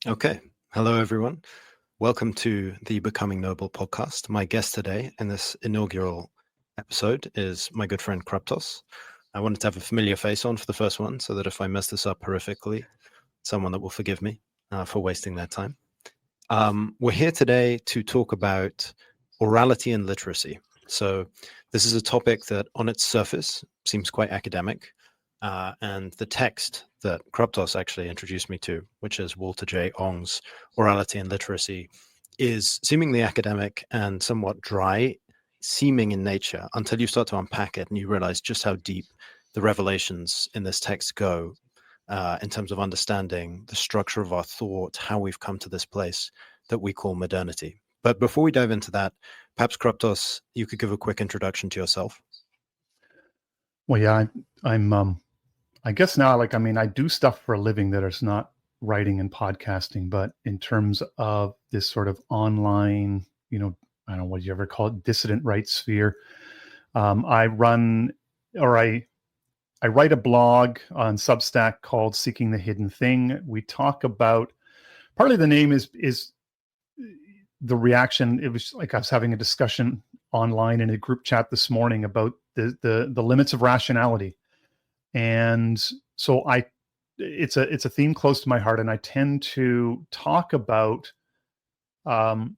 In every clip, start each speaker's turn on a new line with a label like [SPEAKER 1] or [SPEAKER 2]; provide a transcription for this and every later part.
[SPEAKER 1] Okay. Hello, everyone. Welcome to the Becoming Noble podcast. My guest today in this inaugural episode is my good friend Kruptos. I wanted to have a familiar face on for the first one so that if I mess this up horrifically, someone that will forgive me for wasting their time. We're here today to talk about orality and literacy. So this is a topic that on its surface seems quite academic. And the text that Kruptos actually introduced me to, which is Walter J. Ong's Orality and Literacy, is seemingly academic and somewhat dry, seeming in nature, until you start to unpack it and you realize just how deep the revelations in this text go in terms of understanding the structure of our thought, how we've come to this place that we call modernity. But before we dive into that, perhaps Kruptos, you could give a quick introduction to yourself.
[SPEAKER 2] Well, yeah, I guess now, I do stuff for a living that is not writing and podcasting, but in terms of this sort of online, I don't know what you ever call it, dissident rights sphere. I run, or I write a blog on Substack called Seeking the Hidden Thing. We talk about, partly the name is the reaction. It was like I was having a discussion online in a group chat this morning about the limits of rationality. And so it's a theme close to my heart, and I tend to talk about, again,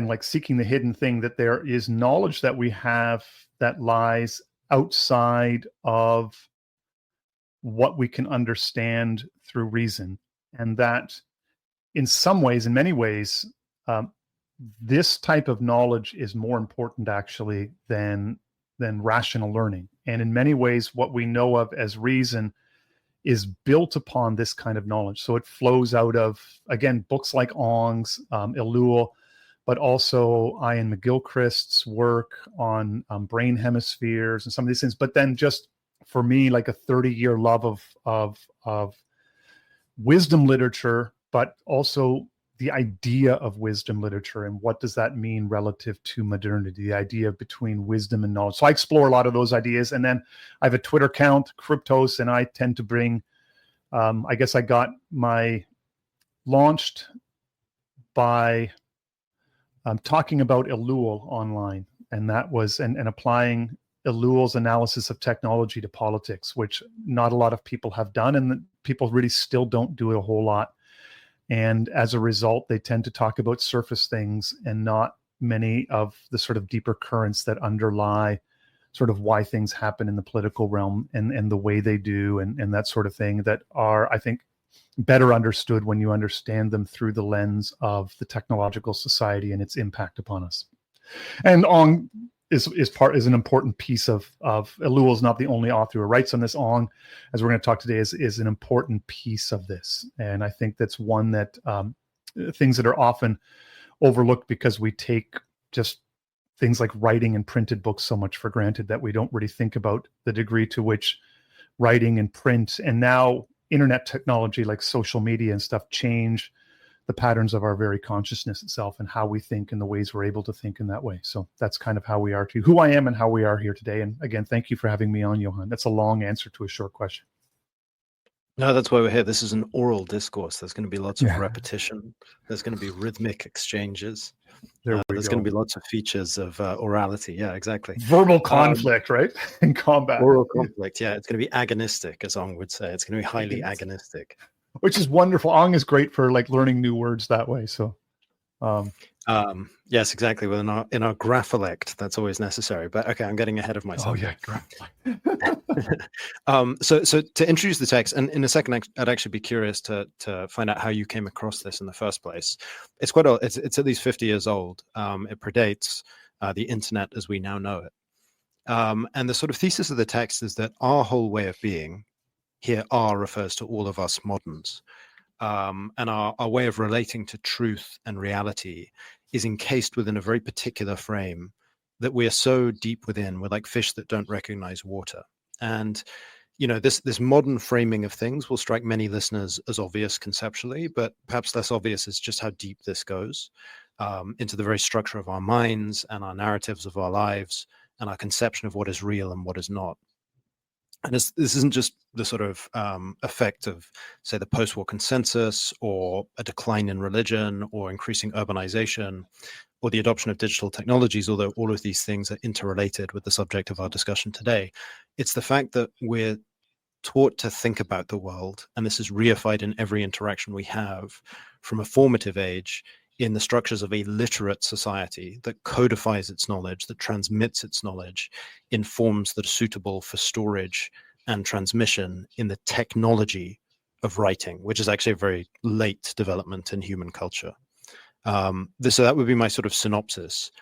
[SPEAKER 2] like seeking the hidden thing, that there is knowledge that we have that lies outside of what we can understand through reason, and that in some ways, in many ways, this type of knowledge is more important actually than rational learning. And in many ways, what we know of as reason is built upon this kind of knowledge. So it flows out of, again, books like Ong's, Ellul, but also Ian McGilchrist's work on brain hemispheres and some of these things. But then just for me, like a 30-year love of wisdom literature, but also the idea of wisdom literature and what does that mean relative to modernity, the idea between wisdom and knowledge. So I explore a lot of those ideas. And then I have a Twitter account, Kruptos, and I tend to bring, I guess I got my launched by talking about Ellul online. And that was, and applying Ellul's analysis of technology to politics, which not a lot of people have done. And people really still don't do it a whole lot. And as a result, they tend to talk about surface things and not many of the sort of deeper currents that underlie sort of why things happen in the political realm and the way they do and that sort of thing, that are, I think, better understood when you understand them through the lens of the technological society and its impact upon us. And Ong is an important piece of Ellul is not the only author who writes on this. Ong, as we're going to talk today, is an important piece of this, and I think that's one that things that are often overlooked because we take just things like writing and printed books so much for granted that we don't really think about the degree to which writing and print and now internet technology like social media and stuff change the patterns of our very consciousness itself and how we think and the ways we're able to think in that way. So that's kind of how we are to who I am and how we are here today. And again, thank you for having me on, Johann. That's a long answer to a short question.
[SPEAKER 1] No, that's why we're here. This is an oral discourse. There's going to be lots of repetition. There's going to be rhythmic exchanges. There's going to be lots of features of orality. Yeah, exactly.
[SPEAKER 2] Verbal conflict, right? In combat.
[SPEAKER 1] Oral conflict. Yeah, it's going to be agonistic, as Ong would say. It's going to be highly agonistic.
[SPEAKER 2] Which is wonderful. Ong is great for like learning new words that way. So,
[SPEAKER 1] yes, exactly. Well, in our graphilect, that's always necessary. But okay, I'm getting ahead of myself.
[SPEAKER 2] Oh yeah, graphilect.
[SPEAKER 1] So to introduce the text, and in a second, I'd actually be curious to find out how you came across this in the first place. It's quite old. It's at least 50 years old. It predates the internet as we now know it. And the sort of thesis of the text is that our whole way of being, here "our" refers to all of us moderns, and our way of relating to truth and reality is encased within a very particular frame that we are so deep within. We're like fish that don't recognize water. And this modern framing of things will strike many listeners as obvious conceptually, but perhaps less obvious is just how deep this goes into the very structure of our minds and our narratives of our lives and our conception of what is real and what is not. And this isn't just the sort of effect of, say, the post-war consensus or a decline in religion or increasing urbanization or the adoption of digital technologies, although all of these things are interrelated with the subject of our discussion today. It's the fact that we're taught to think about the world, and this is reified in every interaction we have from a formative age in the structures of a literate society that codifies its knowledge, that transmits its knowledge in forms that are suitable for storage and transmission in the technology of writing, which is actually a very late development in human culture. So that would be my sort of synopsis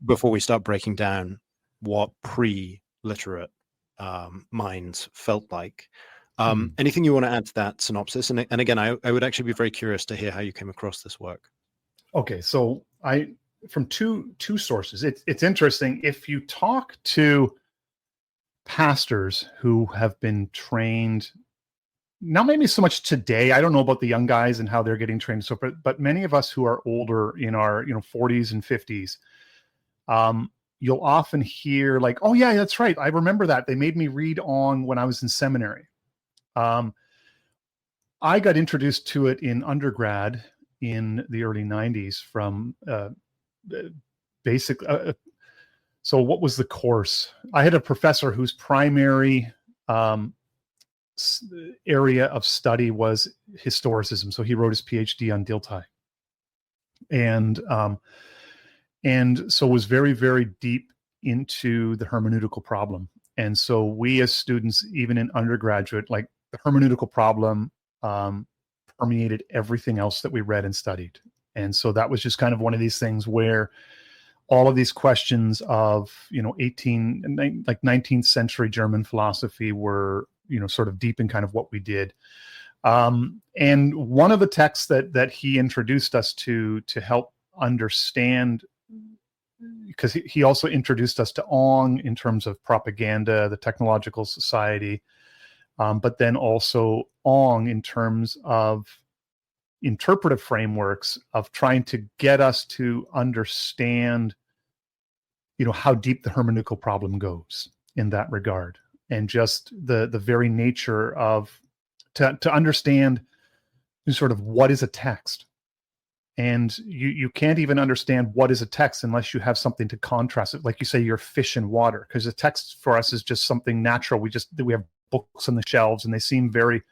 [SPEAKER 1] before we start breaking down what pre-literate minds felt like. Anything you want to add to that synopsis? And again, I would actually be very curious to hear how you came across this work.
[SPEAKER 2] Okay, so from two sources. It's interesting if you talk to pastors who have been trained, not maybe so much today. I don't know about the young guys and how they're getting trained, so but many of us who are older in our 40s and 50s, you'll often hear like, "Oh yeah, that's right. I remember that. They made me read on when I was in seminary." I got introduced to it in undergrad in the early 90s from basic. So what was the course? I had a professor whose primary area of study was historicism. So he wrote his PhD on Dilthey. And so was very, very deep into the hermeneutical problem. And so we as students, even in undergraduate, like the hermeneutical problem permeated everything else that we read and studied. And so that was just kind of one of these things where all of these questions of, 19th century German philosophy were, sort of deep in kind of what we did. And one of the texts that he introduced us to help understand, because he also introduced us to Ong in terms of propaganda, the technological society, but then also Ong in terms of interpretive frameworks of trying to get us to understand, how deep the hermeneutical problem goes in that regard, and just the very nature of to understand sort of what is a text. And you can't even understand what is a text unless you have something to contrast it. Like you say, you're fish in water, because a text for us is just something natural. We have books on the shelves and they seem very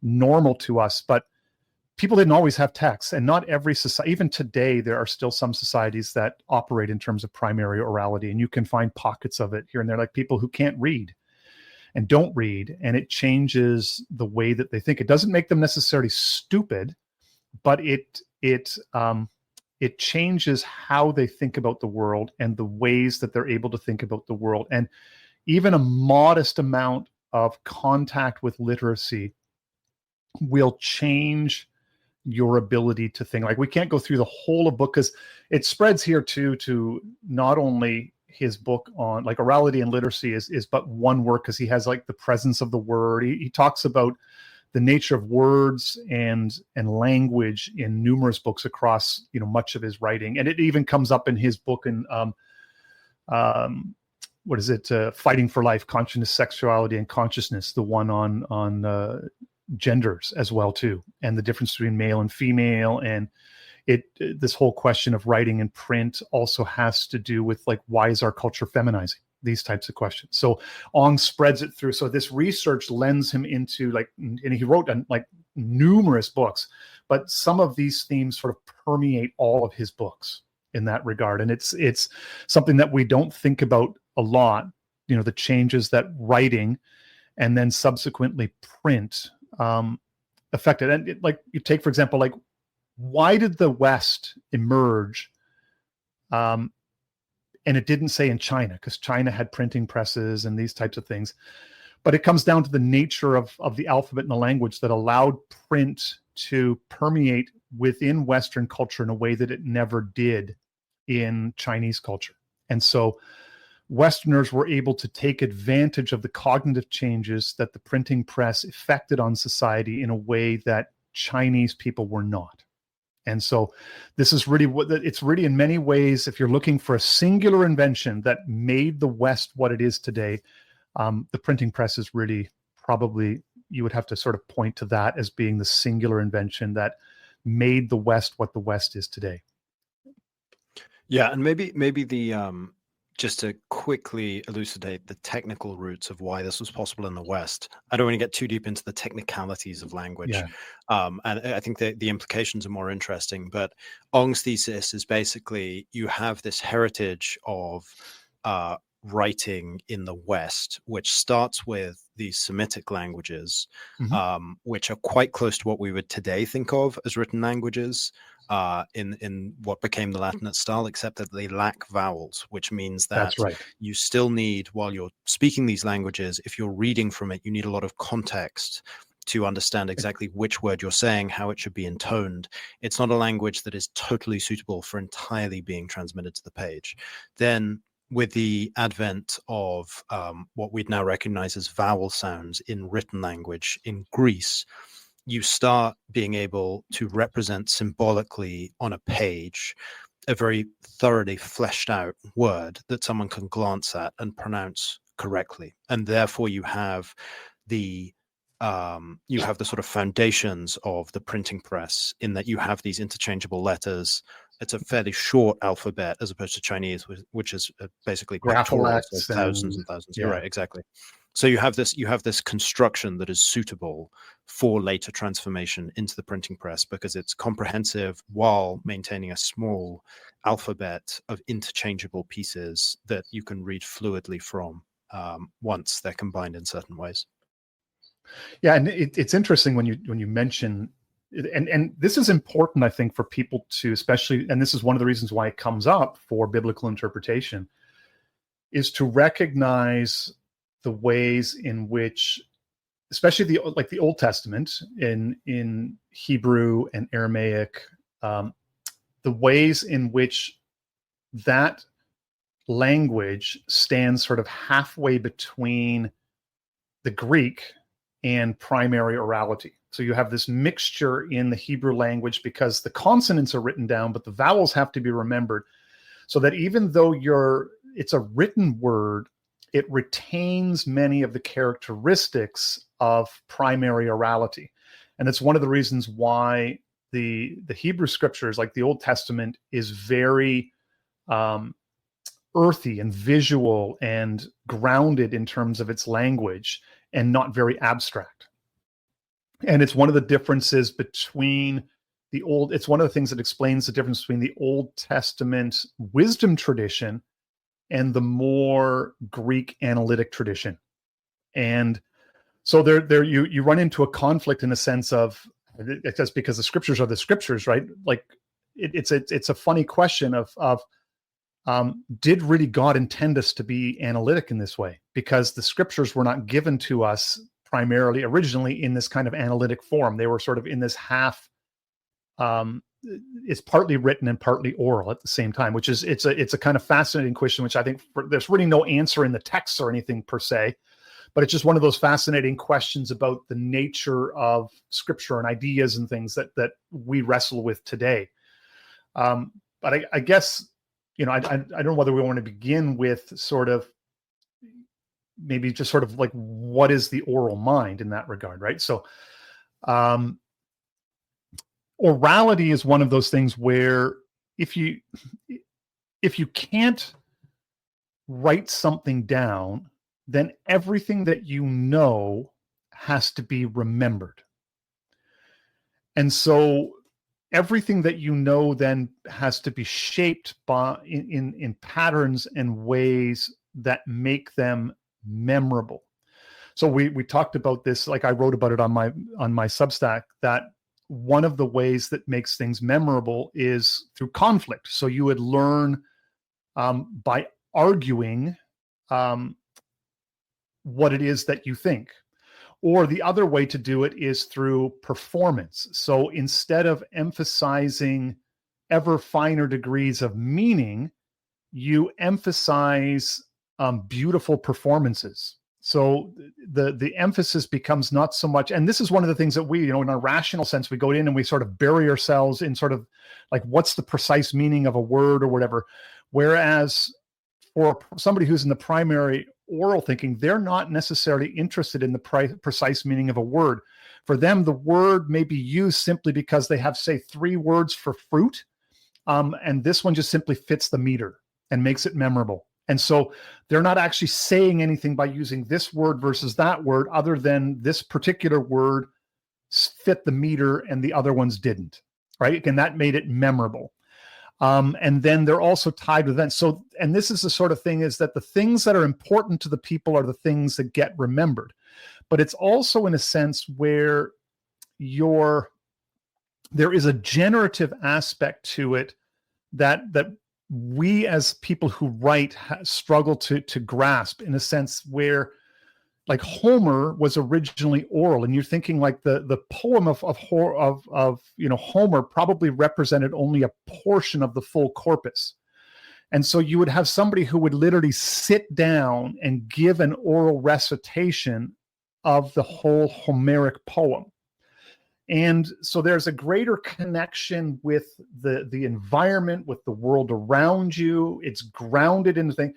[SPEAKER 2] normal to us, but people didn't always have texts. And not every society, even today, there are still some societies that operate in terms of primary orality, and you can find pockets of it here and there, like people who can't read and don't read, and it changes the way that they think. It doesn't make them necessarily stupid, but it changes how they think about the world and the ways that they're able to think about the world. And even a modest amount of contact with literacy will change your ability to think. Like, we can't go through the whole of book, because it spreads here too, to not only his book on like orality and literacy is but one work, because he has like the presence of the word. He talks about the nature of words and language in numerous books across much of his writing, and it even comes up in his book in what is it? Fighting for Life: Consciousness, Sexuality, and Consciousness. The one on genders as well too, and the difference between male and female, and this whole question of writing and print also has to do with like, why is our culture feminizing? These types of questions. So Ong spreads it through. So this research lends him into like, and he wrote like numerous books, but some of these themes sort of permeate all of his books in that regard. And it's something that we don't think about a lot, the changes that writing and then subsequently print affected. And like, you take, for example, like, why did the West emerge? And it didn't say in China, because China had printing presses and these types of things. But it comes down to the nature of the alphabet and the language that allowed print to permeate within Western culture in a way that it never did in Chinese culture. And so Westerners were able to take advantage of the cognitive changes that the printing press effected on society in a way that Chinese people were not. And so this is really it's really, in many ways, if you're looking for a singular invention that made the West what it is today, The printing press is really probably, you would have to sort of point to that as being the singular invention that made the West what the West is today.
[SPEAKER 1] Yeah, and maybe the just to quickly elucidate the technical roots of why this was possible in the West. I don't want to get too deep into the technicalities of language,
[SPEAKER 2] Yeah.
[SPEAKER 1] and I think that the implications are more interesting. But Ong's thesis is basically you have this heritage of writing in the West, which starts with these Semitic languages, which are quite close to what we would today think of as written languages. In what became the Latinate style, except that they lack vowels, which means that
[SPEAKER 2] That's right.
[SPEAKER 1] you still need, while you're speaking these languages, if you're reading from it, you need a lot of context to understand exactly which word you're saying, how it should be intoned. It's not a language that is totally suitable for entirely being transmitted to the page. Then, with the advent of what we'd now recognize as vowel sounds in written language in Greece, you start being able to represent symbolically on a page a very thoroughly fleshed out word that someone can glance at and pronounce correctly. And therefore you have the sort of foundations of the printing press, in that you have these interchangeable letters. It's a fairly short alphabet as opposed to Chinese, which is basically pictorial, so
[SPEAKER 2] Grapholex
[SPEAKER 1] thousands and thousands.
[SPEAKER 2] yeah.
[SPEAKER 1] You're right, exactly. So you have this construction that is suitable for later transformation into the printing press, because it's comprehensive while maintaining a small alphabet of interchangeable pieces that you can read fluidly from once they're combined in certain ways.
[SPEAKER 2] Yeah, and it's interesting when you mention, and this is important, I think, for people to, especially, and this is one of the reasons why it comes up for biblical interpretation, is to recognize the ways in which, especially the Old Testament in Hebrew and Aramaic, the ways in which that language stands sort of halfway between the Greek and primary orality. So you have this mixture in the Hebrew language because the consonants are written down, but the vowels have to be remembered, so that even though it's a written word, it retains many of the characteristics of primary orality. And it's one of the reasons why the Hebrew scriptures, like the Old Testament, is very earthy and visual and grounded in terms of its language, and not very abstract. And it's one of the differences between it's one of the things that explains the difference between the Old Testament wisdom tradition and the more Greek analytic tradition. And so there you run into a conflict in a sense of, it's just because the scriptures are the scriptures, right? Like it's a funny question of did really God intend us to be analytic in this way? Because the scriptures were not given to us primarily originally in this kind of analytic form. They were sort of in this half, it's partly written and partly oral at the same time, which is, it's a kind of fascinating question, which I think there's really no answer in the text or anything per se, but it's just one of those fascinating questions about the nature of scripture and ideas and things that we wrestle with today. But I guess, I don't know whether we want to begin with sort of maybe just sort of like, what is the oral mind in that regard, right? So orality is one of those things where if you can't write something down, then everything that you know has to be remembered. And so everything that you know then has to be shaped by in patterns and ways that make them memorable. So we talked about this, like I wrote about it on my Substack, that one of the ways that makes things memorable is through conflict. So you would learn by arguing what it is that you think. Or the other way to do it is through performance. So instead of emphasizing ever finer degrees of meaning, you emphasize beautiful performances. So the emphasis becomes not so much, and this is one of the things that we, in a rational sense, we go in and we sort of bury ourselves in sort of like, what's the precise meaning of a word or whatever. Whereas for somebody who's in the primary oral thinking, they're not necessarily interested in the precise meaning of a word. For them, the word may be used simply because they have, say, 3 words for fruit, and this one just simply fits the meter and makes it memorable. And so they're not actually saying anything by using this word versus that word, other than this particular word fit the meter and the other ones didn't, right? And that made it memorable. And then they're also tied with events. So, and this is the sort of thing, is that the things that are important to the people are the things that get remembered. But it's also in a sense where there is a generative aspect to it that we as people who write struggle to grasp, in a sense where, like, Homer was originally oral, and you're thinking like the poem of Homer probably represented only a portion of the full corpus. And so you would have somebody who would literally sit down and give an oral recitation of the whole Homeric poem. And so there's a greater connection with the environment, with the world around you. It's grounded in the thing.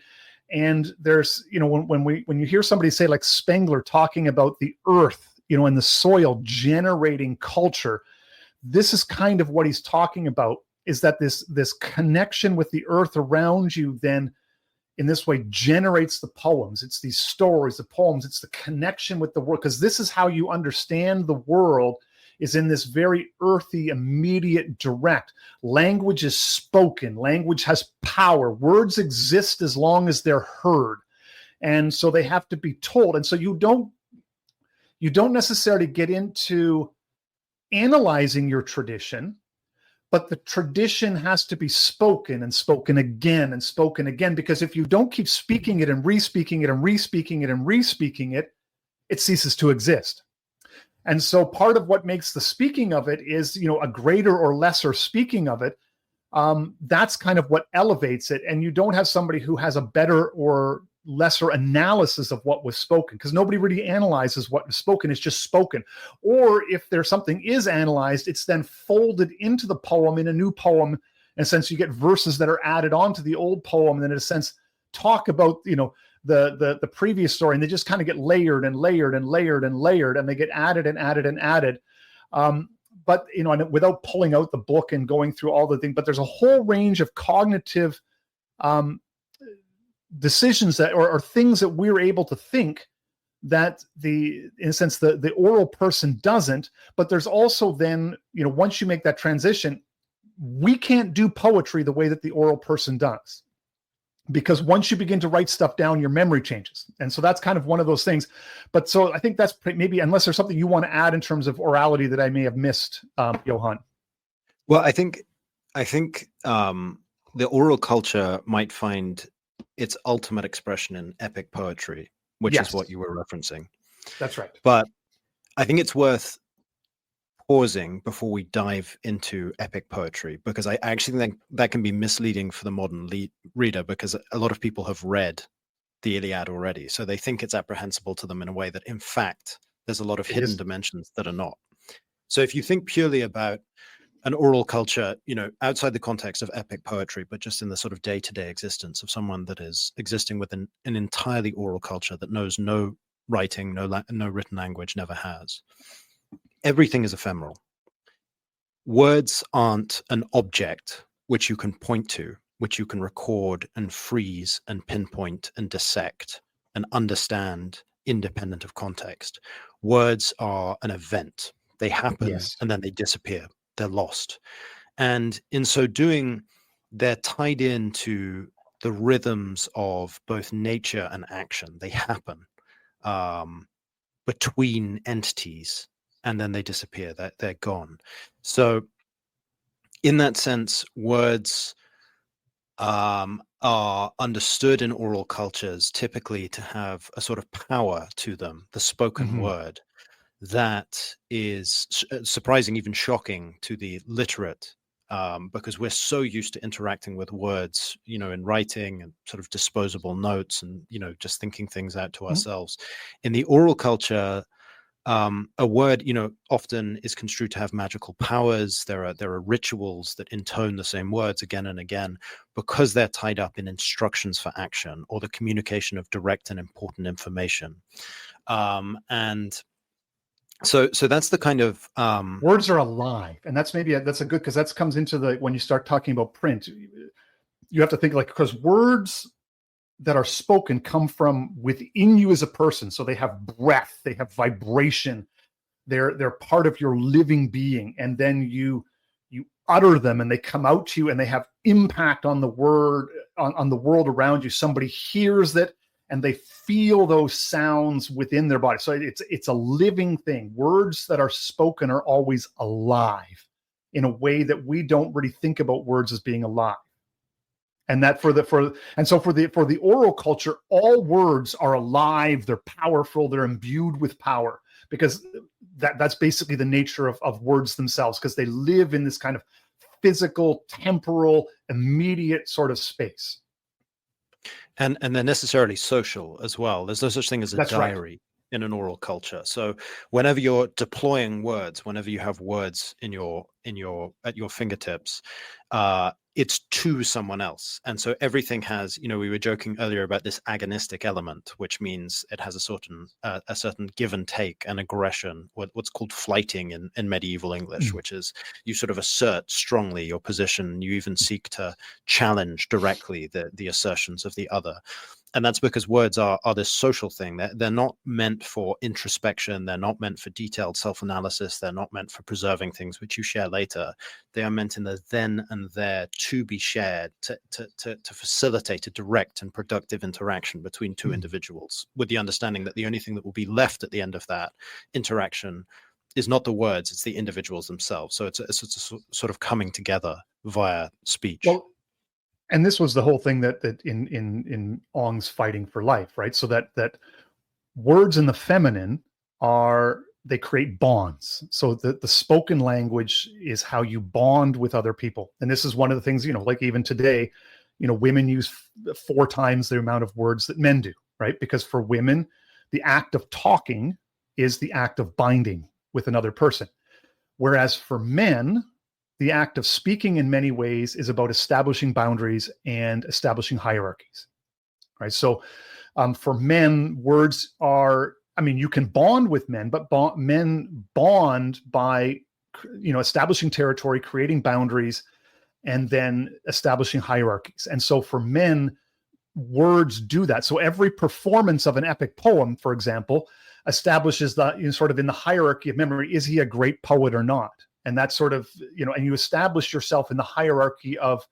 [SPEAKER 2] And there's, when you hear somebody say, like Spengler, talking about the earth, and the soil generating culture, this is kind of what he's talking about, is that this connection with the earth around you then in this way generates the poems. It's these stories, the poems, it's the connection with the world, because this is how you understand the world, is in this very earthy, immediate, direct. Language is spoken. Language has power. Words exist as long as they're heard. And so they have to be told. And so you don't necessarily get into analyzing your tradition, but the tradition has to be spoken and spoken again and spoken again, because if you don't keep speaking it and re-speaking it and re-speaking it and re-speaking it, it ceases to exist. And so part of what makes the speaking of it is, a greater or lesser speaking of it. That's kind of what elevates it. And you don't have somebody who has a better or lesser analysis of what was spoken, because nobody really analyzes what was spoken. It's just spoken. Or if there's something is analyzed, it's then folded into the poem in a new poem. In a sense, you get verses that are added onto the old poem, and then in a sense talk about, the previous story, and they just kind of get layered and layered and layered and layered, and they get added and added and added. But, and without pulling out the book and going through all the things, but there's a whole range of cognitive decisions that, or things that we're able to think that in a sense, the oral person doesn't. But there's also then, once you make that transition, we can't do poetry the way that the oral person does. Because once you begin to write stuff down, your memory changes. And so that's kind of one of those things. But so I think that's maybe, unless there's something you want to add in terms of orality that I may have missed, Johann.
[SPEAKER 1] Well, I think the oral culture might find its ultimate expression in epic poetry, which is what you were referencing.
[SPEAKER 2] That's right.
[SPEAKER 1] But I think it's worth pausing before we dive into epic poetry, because I actually think that can be misleading for the modern reader, because a lot of people have read the Iliad already. So they think it's apprehensible to them in a way that, in fact, there's a lot of hidden dimensions that are not. So if you think purely about an oral culture, outside the context of epic poetry, but just in the sort of day-to-day existence of someone that is existing within an entirely oral culture that knows no writing, no written language, never has. Everything is ephemeral. Words aren't an object which you can point to, which you can record and freeze and pinpoint and dissect and understand independent of context. Words are an event. They happen and then they disappear. They're lost. And in so doing, they're tied into the rhythms of both nature and action. They happen between entities, and then they disappear. They're gone. So in that sense, words are understood in oral cultures typically to have a sort of power to them, the spoken word, that is surprising, even shocking to the literate, because we're so used to interacting with words, in writing and sort of disposable notes and, just thinking things out to ourselves. In the oral culture, A word, often is construed to have magical powers. There are rituals that intone the same words again and again because they're tied up in instructions for action or the communication of direct and important information. And so that's the kind of
[SPEAKER 2] words are alive, and that's a good, because that comes into when you start talking about print, you have to think, like, because words that are spoken come from within you as a person, so they have breath, they have vibration, they're part of your living being, and then you utter them and they come out to you and they have impact on the word on the world around you. Somebody hears it and they feel those sounds within their body. So it's a living thing. Words that are spoken are always alive in a way that we don't really think about words as being alive. And that for the oral culture, all words are alive, they're powerful, they're imbued with power, because that's basically the nature of words themselves, because they live in this kind of physical, temporal, immediate sort of space.
[SPEAKER 1] And they're necessarily social as well. There's no such thing as a diary in an oral culture. So whenever you're deploying words, whenever you have words at your fingertips, it's to someone else. And so everything has, we were joking earlier about this agonistic element, which means it has a certain give and take and aggression, what's called flighting in medieval English, which is you sort of assert strongly your position. You even seek to challenge directly the assertions of the other. And that's because words are this social thing. They're not meant for introspection. They're not meant for detailed self-analysis. They're not meant for preserving things which you share later. They are meant in the then and there to be shared, to facilitate a direct and productive interaction between two individuals, with the understanding that the only thing that will be left at the end of that interaction is not the words, it's the individuals themselves. So it's a sort of coming together via speech.
[SPEAKER 2] Well, and this was the whole thing that in Ong's Fighting for Life, right? So that words in the feminine they create bonds. So the spoken language is how you bond with other people. And this is one of the things, like even today, women use 4 times the amount of words that men do, right? Because for women, the act of talking is the act of binding with another person. Whereas for men, the act of speaking in many ways is about establishing boundaries and establishing hierarchies, right? So for men, words are, you can bond with men, but men bond by, establishing territory, creating boundaries, and then establishing hierarchies. And so for men, words do that. So every performance of an epic poem, for example, establishes sort of in the hierarchy of memory, is he a great poet or not? And that's sort of, and you establish yourself in the hierarchy of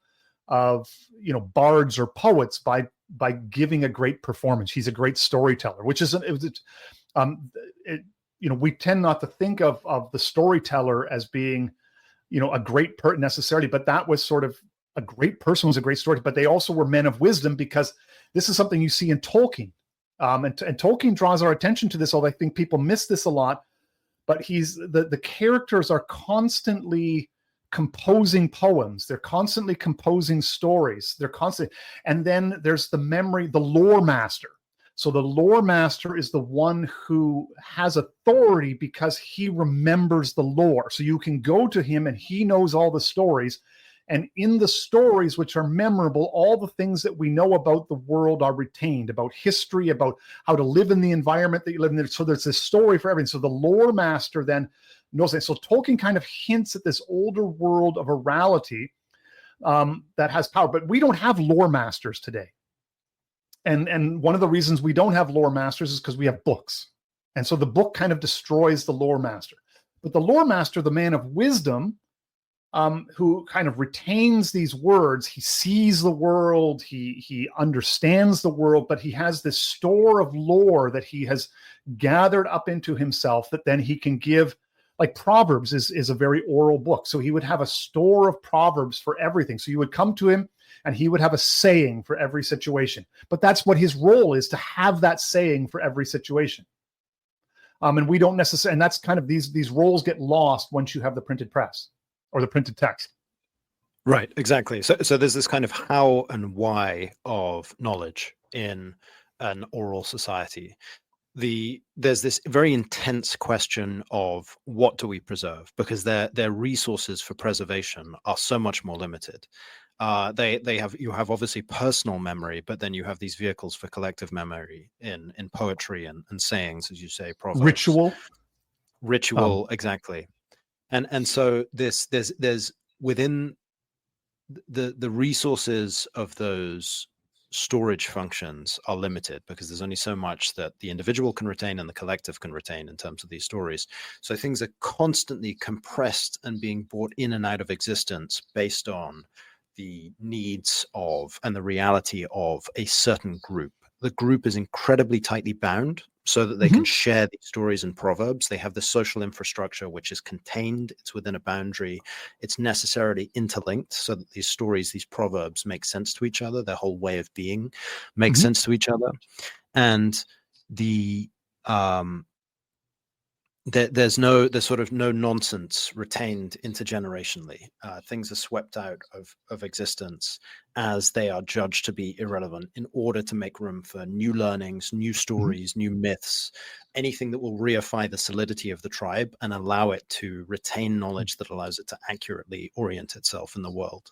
[SPEAKER 2] bards or poets by giving a great performance. He's a great storyteller, which is, we tend not to think of the storyteller as being, a great person necessarily, but that was sort of a great person, was a great story, but they also were men of wisdom, because this is something you see in Tolkien. And Tolkien draws our attention to this, although I think people miss this a lot. But the characters are constantly composing poems. They're constantly composing stories. And then there's the lore master. So the lore master is the one who has authority because he remembers the lore. So you can go to him and he knows all the stories. And in the stories, which are memorable, all the things that we know about the world are retained, about history, about how to live in the environment that you live in. So there's this story for everything. So the lore master then knows that. So Tolkien kind of hints at this older world of orality that has power. But we don't have lore masters today. And one of the reasons we don't have lore masters is because we have books. And so the book kind of destroys the lore master. But the lore master, the man of wisdom, who kind of retains these words, he sees the world, he understands the world, but he has this store of lore that he has gathered up into himself that then he can give. Like Proverbs is a very oral book. So he would have a store of Proverbs for everything. So you would come to him and he would have a saying for every situation. But that's what his role is, to have that saying for every situation. And we don't necessarily, and that's kind of these roles get lost once you have the printed press or the printed text.
[SPEAKER 1] Right, exactly. So there's this kind of how and why of knowledge in an oral society. there's this very intense question of what do we preserve, because their resources for preservation are so much more limited. You have obviously personal memory, but then you have these vehicles for collective memory in poetry and sayings, as you say, proverbs,
[SPEAKER 2] Ritual.
[SPEAKER 1] exactly. And so there's within the resources of those storage functions are limited, because there's only so much that the individual can retain and the collective can retain in terms of these stories. So things are constantly compressed and being brought in and out of existence based on the needs of and the reality of a certain group. The group is incredibly tightly bound so that they can share these stories and proverbs. They have the social infrastructure, which is contained. It's within a boundary. It's necessarily interlinked so that these stories, these proverbs make sense to each other. Their whole way of being makes sense to each other. And there's sort of no nonsense retained intergenerationally. Things are swept out of existence as they are judged to be irrelevant in order to make room for new learnings, new stories, new myths, anything that will reify the solidity of the tribe and allow it to retain knowledge that allows it to accurately orient itself in the world.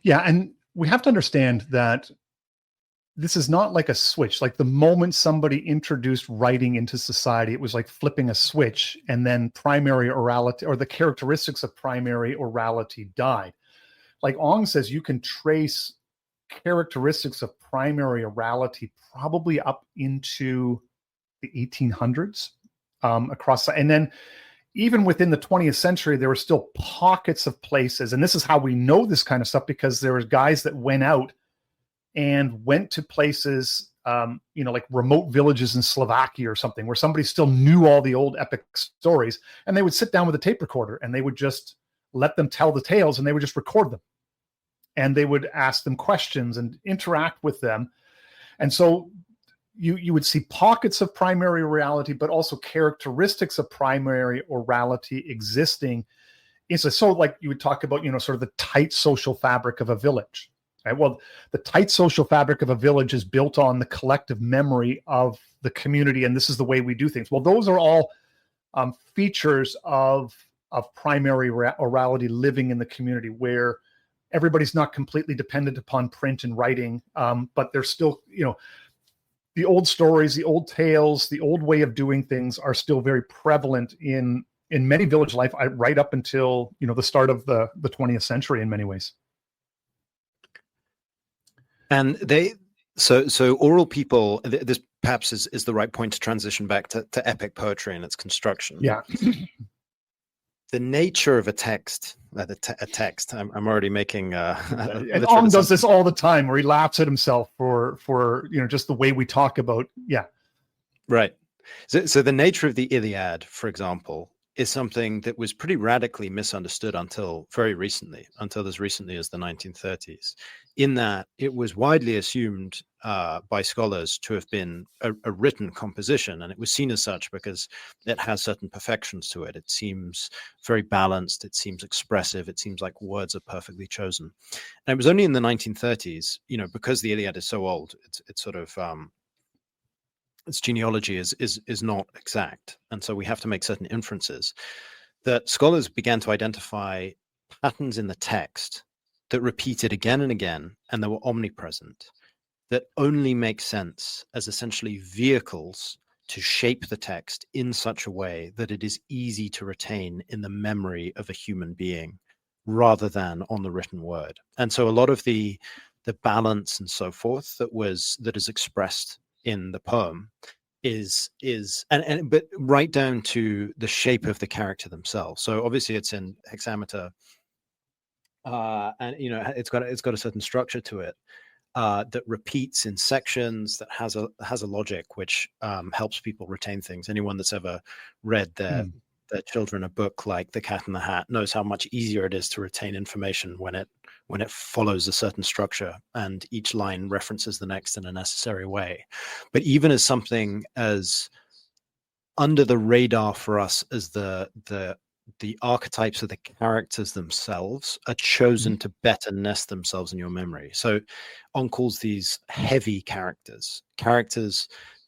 [SPEAKER 2] Yeah, and we have to understand that this is not like a switch. Like the moment somebody introduced writing into society, it was like flipping a switch, and then primary orality, or the characteristics of primary orality, died. Like Ong says, you can trace characteristics of primary orality probably up into the 1800s across. And then even within the 20th century, there were still pockets of places. And this is how we know this kind of stuff, because there were guys that went out and went to places, like remote villages in Slovakia or something, where somebody still knew all the old epic stories, and they would sit down with a tape recorder and they would just let them tell the tales, and they would just record them, and they would ask them questions and interact with them. And so you would see pockets of primary orality, but also characteristics of primary orality existing. So like you would talk about, sort of the tight social fabric of a village. Right? Well, the tight social fabric of a village is built on the collective memory of the community, and this is the way we do things. Well, those are all features of primary orality living in the community, where everybody's not completely dependent upon print and writing, but there's still, the old stories, the old tales, the old way of doing things are still very prevalent in many village life, right up until the start of the 20th century in many ways.
[SPEAKER 1] And so oral people, this perhaps is the right point to transition back to epic poetry and its construction.
[SPEAKER 2] Yeah.
[SPEAKER 1] The nature of a text, I'm already making
[SPEAKER 2] and Ong does this all the time, where he laughs at himself for just the way we talk about. Yeah.
[SPEAKER 1] Right. So the nature of the Iliad, for example, is something that was pretty radically misunderstood until as recently as the 1930s, in that it was widely assumed by scholars to have been a written composition, and it was seen as such because it has certain perfections to it. It seems very balanced, it seems expressive, it seems like words are perfectly chosen. And it was only in the 1930s, because the Iliad is so old, it's sort of its genealogy is not exact, and so we have to make certain inferences, that scholars began to identify patterns in the text that repeated again and again, and that were omnipresent, that only make sense as essentially vehicles to shape the text in such a way that it is easy to retain in the memory of a human being rather than on the written word. And so a lot of the balance and so forth that is expressed in the poem but right down to the shape of the character themselves. So obviously it's in hexameter, and it's got a certain structure to it that repeats in sections, that has a logic which helps people retain things. Anyone that's ever read their children a book like The Cat in the Hat knows how much easier it is to retain information when it follows a certain structure and each line references the next in a necessary way. But even as something as under the radar for us as the archetypes of the characters themselves are chosen to better nest themselves in your memory. So On calls these heavy characters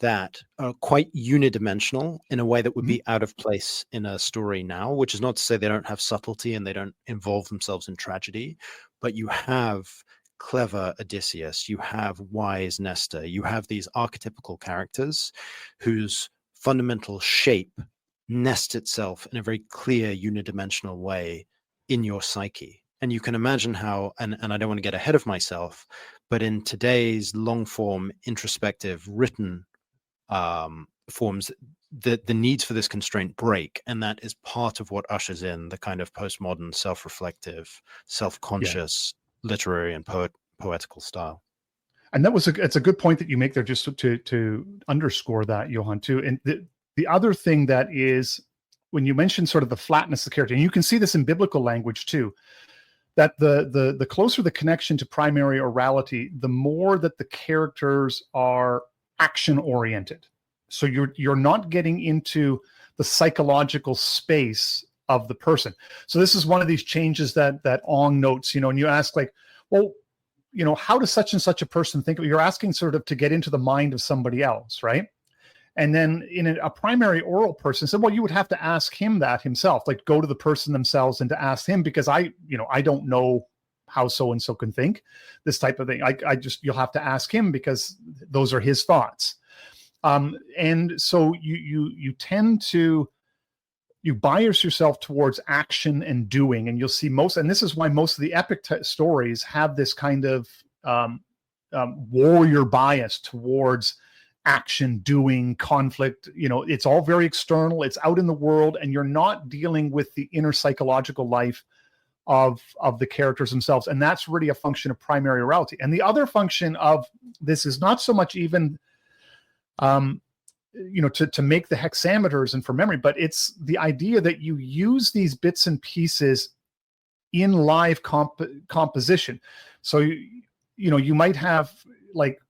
[SPEAKER 1] that are quite unidimensional in a way that would
[SPEAKER 2] Mhm.
[SPEAKER 1] be out of place in a story now, which is not to say they don't have subtlety and they don't involve themselves in tragedy, but you have clever Odysseus, you have wise Nestor, you have these archetypical characters whose fundamental shape nests itself in a very clear unidimensional way in your psyche. And you can imagine how, and I don't want to get ahead of myself, but in today's long form, introspective, written forms, the needs for this constraint break. And that is part of what ushers in the kind of postmodern, self-reflective,
[SPEAKER 2] Yeah.
[SPEAKER 1] self-conscious literary and poetical style.
[SPEAKER 2] And it's a good point that you make there, just to underscore that, Johann, too. And the other thing that is, when you mention sort of the flatness of the character, and you can see this in biblical language too, that the closer the connection to primary orality, the more that the characters are action oriented. So you're not getting into the psychological space of the person. So this is one of these changes that Ong notes, and you ask, like, well, how does such and such a person think? You're asking sort of to get into the mind of somebody else, right? And then in a primary oral person said, well, you would have to ask him that himself, like go to the person themselves and to ask him, because I don't know how so-and-so can think, this type of thing. You'll have to ask him because those are his thoughts. And so you tend to, you bias yourself towards action and doing, and you'll see and this is why most of the epic stories have this kind of warrior bias towards action, doing, conflict. It's all very external, it's out in the world, and you're not dealing with the inner psychological life of the characters themselves. And that's really a function of primary orality. And the other function of this is not so much even to make the hexameters and for memory, but it's the idea that you use these bits and pieces in live composition. So you might have like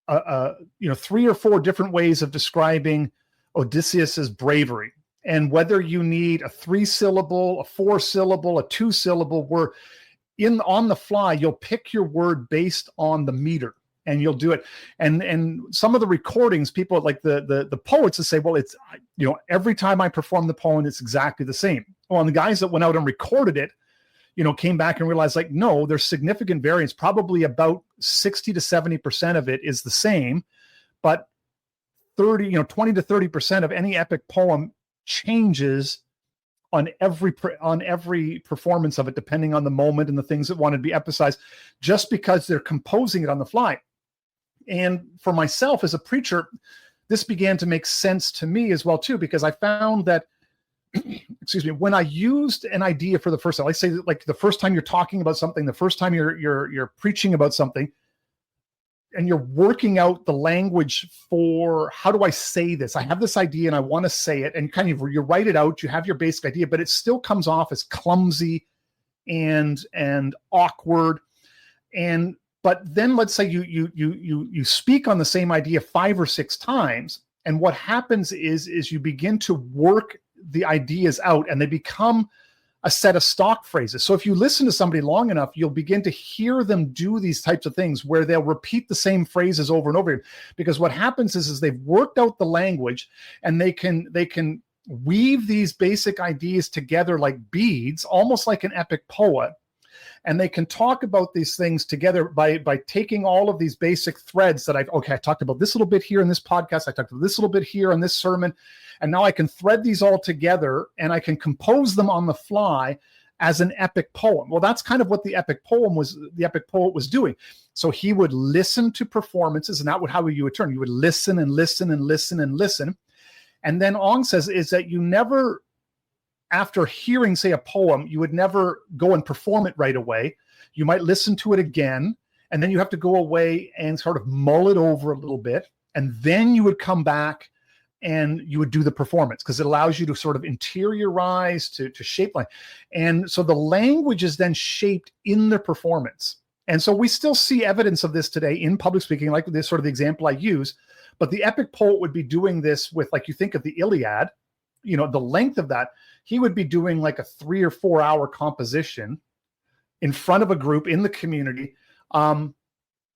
[SPEAKER 2] 3 or 4 different ways of describing Odysseus's bravery, and whether you need a 3-syllable, a 4-syllable, a 2-syllable word, on the fly you'll pick your word based on the meter, and you'll do it. And some of the recordings, people like the poets will say, well, it's every time I perform the poem, it's exactly the same. Well, and the guys that went out and recorded it, came back and realized, like, no, there's significant variance. Probably about 60 to 70% of it is the same, but 20 to 30% of any epic poem changes on every performance of it, depending on the moment and the things that want to be emphasized, just because they're composing it on the fly. And for myself as a preacher, this began to make sense to me as well too, because I found that excuse me, when I used an idea for the first time, let's say like the first time you're talking about something, the first time you're preaching about something, and you're working out the language for, how do I say this? I have this idea and I want to say it, and kind of you write it out, you have your basic idea, but it still comes off as clumsy and awkward. But then let's say you speak on the same idea 5 or 6 times, and what happens is you begin to work the ideas out, and they become a set of stock phrases. So if you listen to somebody long enough, you'll begin to hear them do these types of things where they'll repeat the same phrases over and over again. Because what happens is they've worked out the language, and they can weave these basic ideas together like beads, almost like an epic poet. And they can talk about these things together by taking all of these basic threads that I talked about this little bit here in this podcast, I talked about this little bit here in this sermon, and now I can thread these all together and I can compose them on the fly as an epic poem. Well, that's kind of what the epic poet was doing. So he would listen to performances, and that would how you would turn. You would listen and listen and listen and listen. And then Ong says is that you never, after hearing, say, a poem, you would never go and perform it right away. You might listen to it again, and then you have to go away and sort of mull it over a little bit. And then you would come back and you would do the performance, because it allows you to sort of interiorize, to shape line. And so the language is then shaped in the performance. And so we still see evidence of this today in public speaking, like this sort of the example I use. But the epic poet would be doing this with, like, you think of the Iliad, the length of that, he would be doing like a 3 or 4 hour composition in front of a group in the community.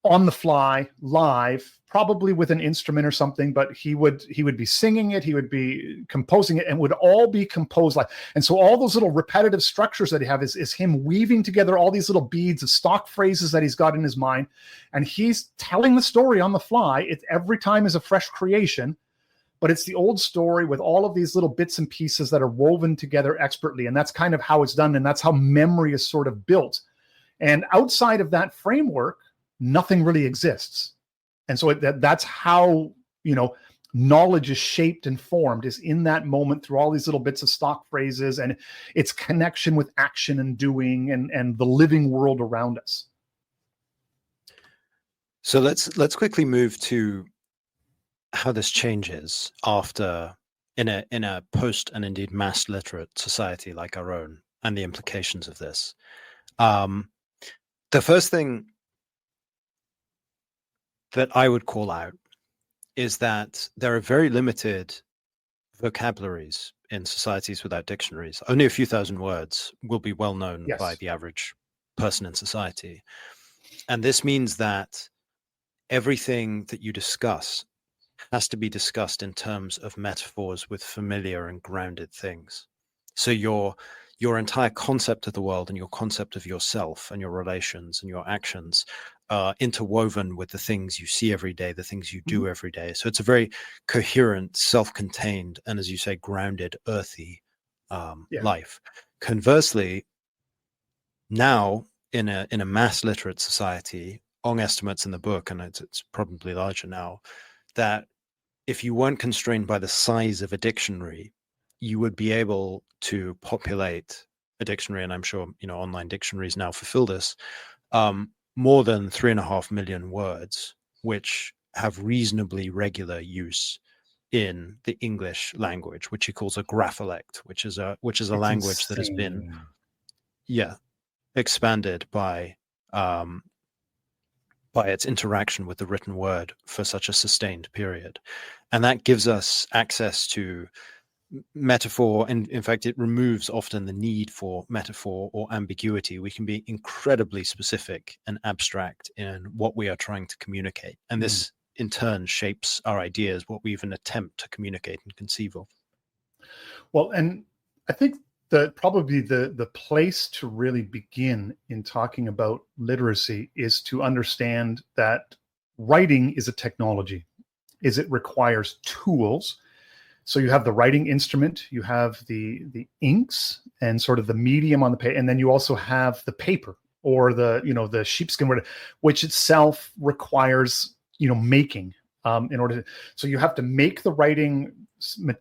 [SPEAKER 2] on the fly, live, probably with an instrument or something, but he would be singing it, he would be composing it, and would all be composed like. And so all those little repetitive structures that he have is him weaving together all these little beads of stock phrases that he's got in his mind, and he's telling the story on the fly. It every time is a fresh creation, but it's the old story with all of these little bits and pieces that are woven together expertly, and that's kind of how it's done, and that's how memory is sort of built. And outside of that framework, nothing really exists. And so that's how, knowledge is shaped and formed, is in that moment through all these little bits of stock phrases and its connection with action and doing and the living world around us.
[SPEAKER 1] So let's quickly move to how this changes after in a post and indeed mass literate society like our own, and the implications of this. The first thing that I would call out is that there are very limited vocabularies in societies without dictionaries. Only a few thousand words will be well known by the average person in society. And this means that everything that you discuss has to be discussed in terms of metaphors with familiar and grounded things. So your entire concept of the world and your concept of yourself and your relations and your actions are interwoven with the things you see every day, the things you do every day. So it's a very coherent, self-contained, and as you say, grounded, earthy life. Conversely, now in a mass literate society, Ong estimates in the book, and it's probably larger now, that if you weren't constrained by the size of a dictionary, you would be able to populate a dictionary, and I'm sure online dictionaries now fulfill this, more than 3.5 million words, which have reasonably regular use in the English language, which he calls a graphylect, which is a language that has been expanded by its interaction with the written word for such a sustained period. And that gives us access to metaphor, and in fact it removes often the need for metaphor or ambiguity. We can be incredibly specific and abstract in what we are trying to communicate, and this in turn shapes our ideas, what we even attempt to communicate and conceive of.
[SPEAKER 2] Well, and I think that probably the place to really begin in talking about literacy is to understand that writing is a technology, it requires tools. So you have the writing instrument, you have the inks and sort of the medium on the page, and then you also have the paper or the sheepskin, which itself requires making in order to. So you have to make the writing,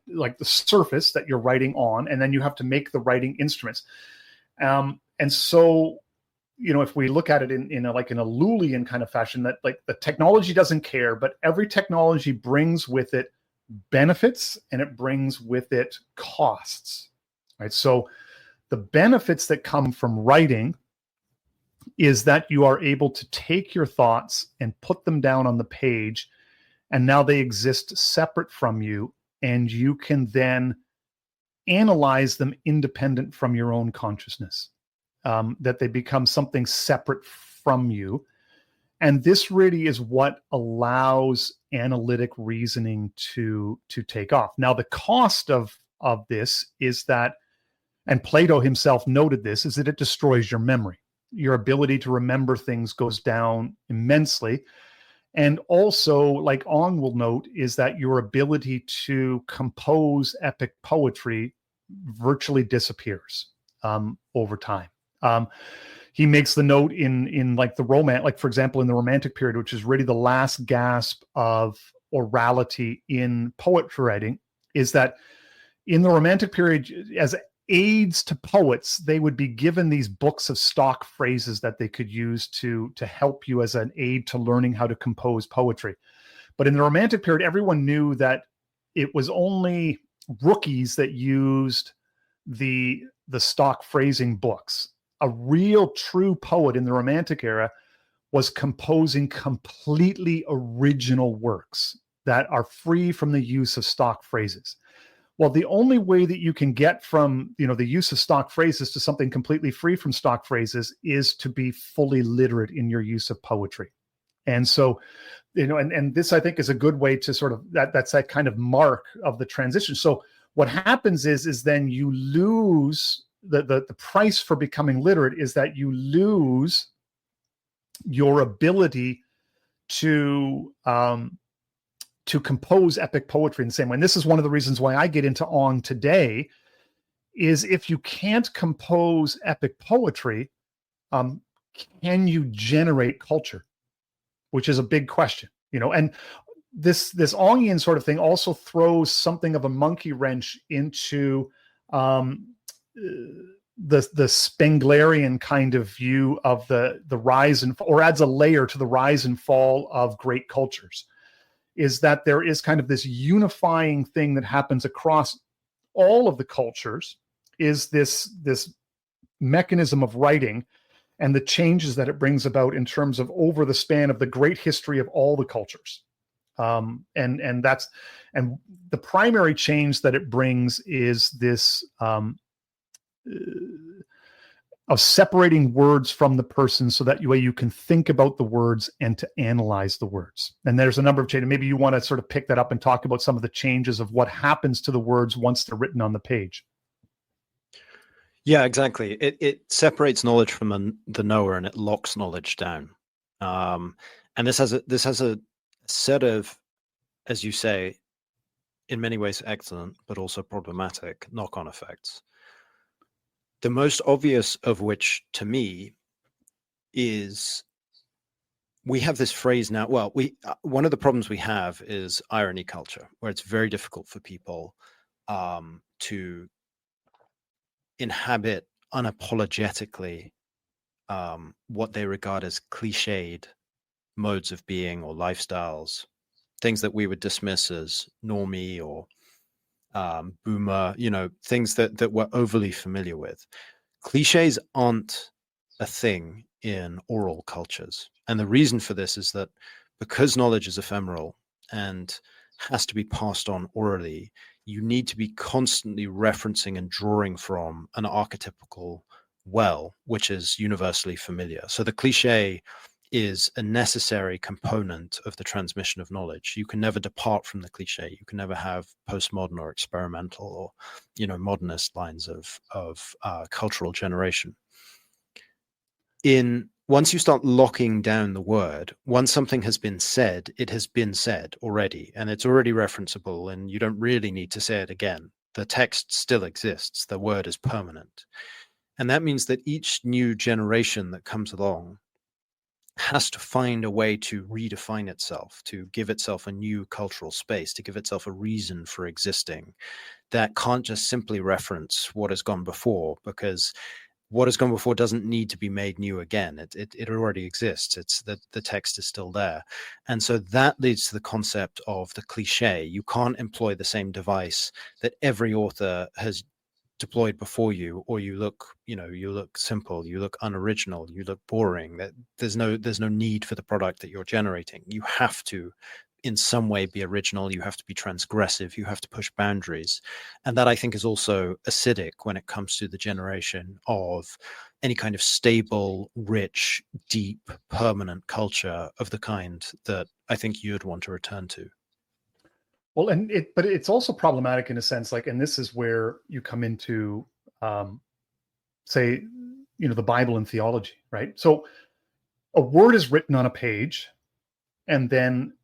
[SPEAKER 2] like the surface that you're writing on, and then you have to make the writing instruments. And so if we look at it in a Lullian kind of fashion, that like the technology doesn't care, but every technology brings with it benefits and it brings with it costs, right? So the benefits that come from writing is that you are able to take your thoughts and put them down on the page, and now they exist separate from you, and you can then analyze them independent from your own consciousness, that they become something separate from you. And this really is what allows analytic reasoning to take off. Now, the cost of this is that, and Plato himself noted this, is that it destroys your memory. Your ability to remember things goes down immensely. And also, like Ong will note, is that your ability to compose epic poetry virtually disappears over time. He makes the note in like the romance, like for example, in the Romantic period, which is really the last gasp of orality in poetry writing, is that in the Romantic period, as aids to poets, they would be given these books of stock phrases that they could use to help you as an aid to learning how to compose poetry. But in the Romantic period, everyone knew that it was only rookies that used the stock phrasing books. A real true poet in the Romantic era was composing completely original works that are free from the use of stock phrases. Well, the only way that you can get from the use of stock phrases to something completely free from stock phrases is to be fully literate in your use of poetry. And so, and this, I think, is a good way to sort of, that's that kind of mark of the transition. So what happens is then you lose the price for becoming literate is that you lose your ability to compose epic poetry in the same way. And this is one of the reasons why I get into Ong today, is if you can't compose epic poetry, can you generate culture? Which is a big question, and this Ongian sort of thing also throws something of a monkey wrench into the Spenglerian kind of view of the rise or adds a layer to the rise and fall of great cultures, is that there is kind of this unifying thing that happens across all of the cultures, is this mechanism of writing and the changes that it brings about in terms of over the span of the great history of all the cultures. And the primary change that it brings is this of separating words from the person, so that way you can think about the words and to analyze the words. And there's a number of changes. Maybe you want to sort of pick that up and talk about some of the changes of what happens to the words once they're written on the page.
[SPEAKER 1] Yeah, exactly. It separates knowledge from the knower, and it locks knowledge down. And this has a set of, as you say, in many ways excellent, but also problematic knock-on effects. The most obvious of which, to me, is we have this phrase now. Well, one of the problems we have is irony culture, where it's very difficult for people to inhabit unapologetically what they regard as cliched modes of being or lifestyles, things that we would dismiss as normie or boomer, things that we're overly familiar with. Cliches aren't a thing in oral cultures. And the reason for this is that because knowledge is ephemeral and has to be passed on orally, you need to be constantly referencing and drawing from an archetypical well, which is universally familiar. So the cliche is a necessary component of the transmission of knowledge. You can never depart from the cliche. You can never have postmodern or experimental or, modernist lines of cultural generation. Once you start locking down the word, once something has been said, it has been said already, and it's already referenceable, and you don't really need to say it again. The text still exists. The word is permanent. And that means that each new generation that comes along has to find a way to redefine itself, to give itself a new cultural space, to give itself a reason for existing that can't just simply reference what has gone before, because what has gone before doesn't need to be made new again. It already exists. It's the text is still there. And so that leads to the concept of the cliche. You can't employ the same device that every author has deployed before you, or you look simple, you look unoriginal, you look boring. That there's no need for the product that you're generating. You have to in some way be original, you have to be transgressive, you have to push boundaries. And that, I think, is also acidic when it comes to the generation of any kind of stable, rich, deep, permanent culture of the kind that I think you'd want to return to.
[SPEAKER 2] Well, but it's also problematic in a sense, like, and this is where you come into, say, the Bible and theology, right? So a word is written on a page, and then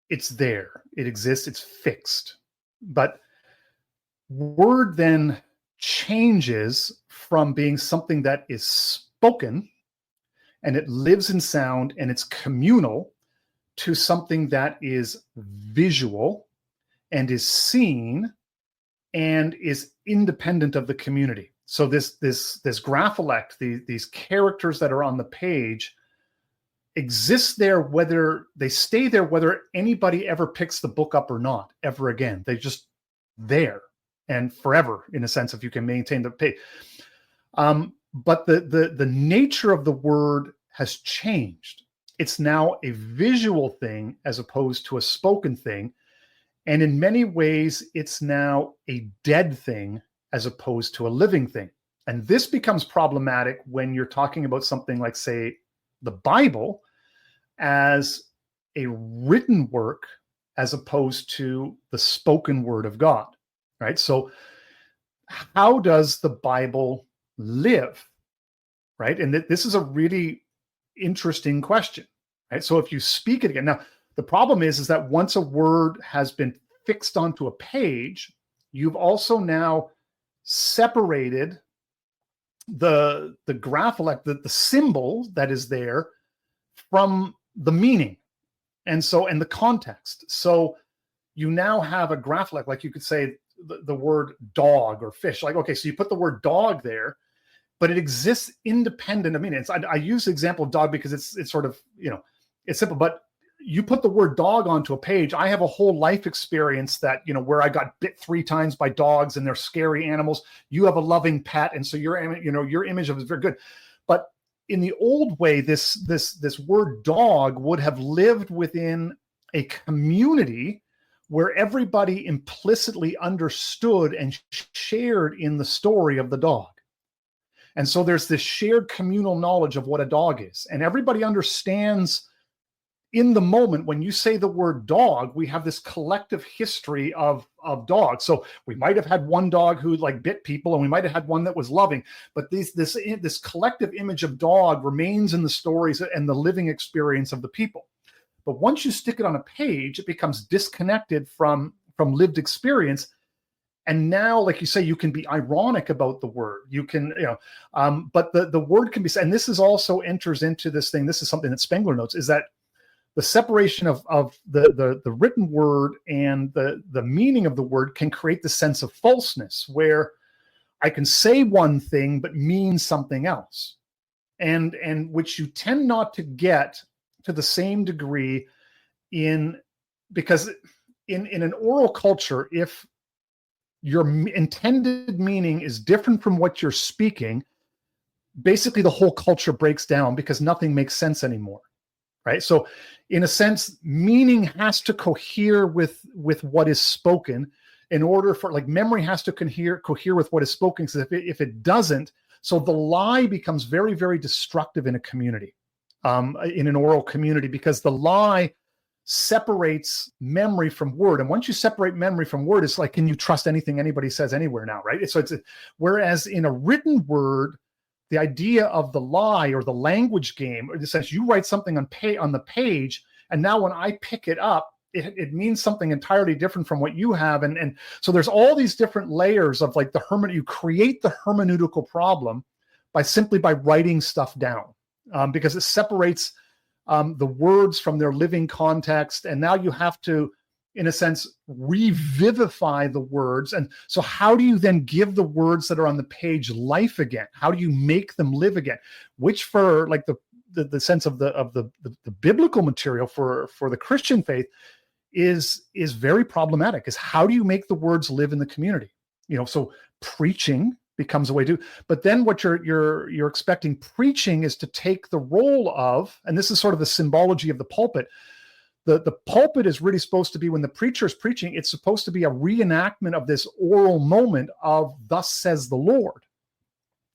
[SPEAKER 2] it's there, it exists, it's fixed. But word then changes from being something that is spoken and it lives in sound and it's communal to something that is visual and is seen and is independent of the community. So this graphylect, these characters that are on the page, exist there whether they stay there, whether anybody ever picks the book up or not ever again. They just there and forever, in a sense, if you can maintain the page. But the nature of the word has changed. It's now a visual thing as opposed to a spoken thing. And in many ways, it's now a dead thing as opposed to a living thing. And this becomes problematic when you're talking about something like, say, the Bible, as a written work as opposed to the spoken word of God, right? So how does the Bible live, right? And this is a really interesting question, right? So if you speak it again, now the problem is that once a word has been fixed onto a page, you've also now separated the graphic, the symbol that is there from the meaning, and the context. So you now have a graphic, like you could say the word dog or fish. Like, okay, so you put the word dog there, but it exists independent of meaning. I use the example of dog because it's sort of, it's simple, but you put the word dog onto a page. I have a whole life experience that, where I got bit 3 times by dogs and they're scary animals. You have a loving pet. And so your image of it is very good. But in the old way, this word dog would have lived within a community where everybody implicitly understood and shared in the story of the dog. And so there's this shared communal knowledge of what a dog is. And everybody understands in the moment when you say the word dog, we have this collective history of dogs. So we might have had one dog who bit people, and we might have had one that was loving, but this collective image of dog remains in the stories and the living experience of the people. But once you stick it on a page, it becomes disconnected from lived experience. And now, like you say, you can be ironic about the word. You can, but the word can be, and this is also enters into this thing. This is something that Spengler notes, is that the separation of the written word and the meaning of the word can create the sense of falseness, where I can say one thing but mean something else, and which you tend not to get to the same degree because in an oral culture, if your intended meaning is different from what you're speaking, basically the whole culture breaks down because nothing makes sense anymore, right? So in a sense, meaning has to cohere with what is spoken in order for, memory has to cohere with what is spoken. So if it doesn't, so the lie becomes very, very destructive in a community, in an oral community, because the lie separates memory from word. And once you separate memory from word, it's like, can you trust anything anybody says anywhere now, right? Whereas in a written word, the idea of the lie or the language game, or the sense you write something on the page, and now when I pick it up, it means something entirely different from what you have. And so there's all these different layers of you create the hermeneutical problem by writing stuff down, because it separates the words from their living context. And now you have to, in a sense, revivify the words. And so how do you then give the words that are on the page life again? How do you make them live again? Which, for the sense of the biblical material for the Christian faith, is very problematic. Is how do you make the words live in the community? So preaching becomes a way to, but then what you're expecting preaching is to take the role of, and this is sort of the symbology of the pulpit. The pulpit is really supposed to be, when the preacher is preaching, it's supposed to be a reenactment of this oral moment of thus says the Lord.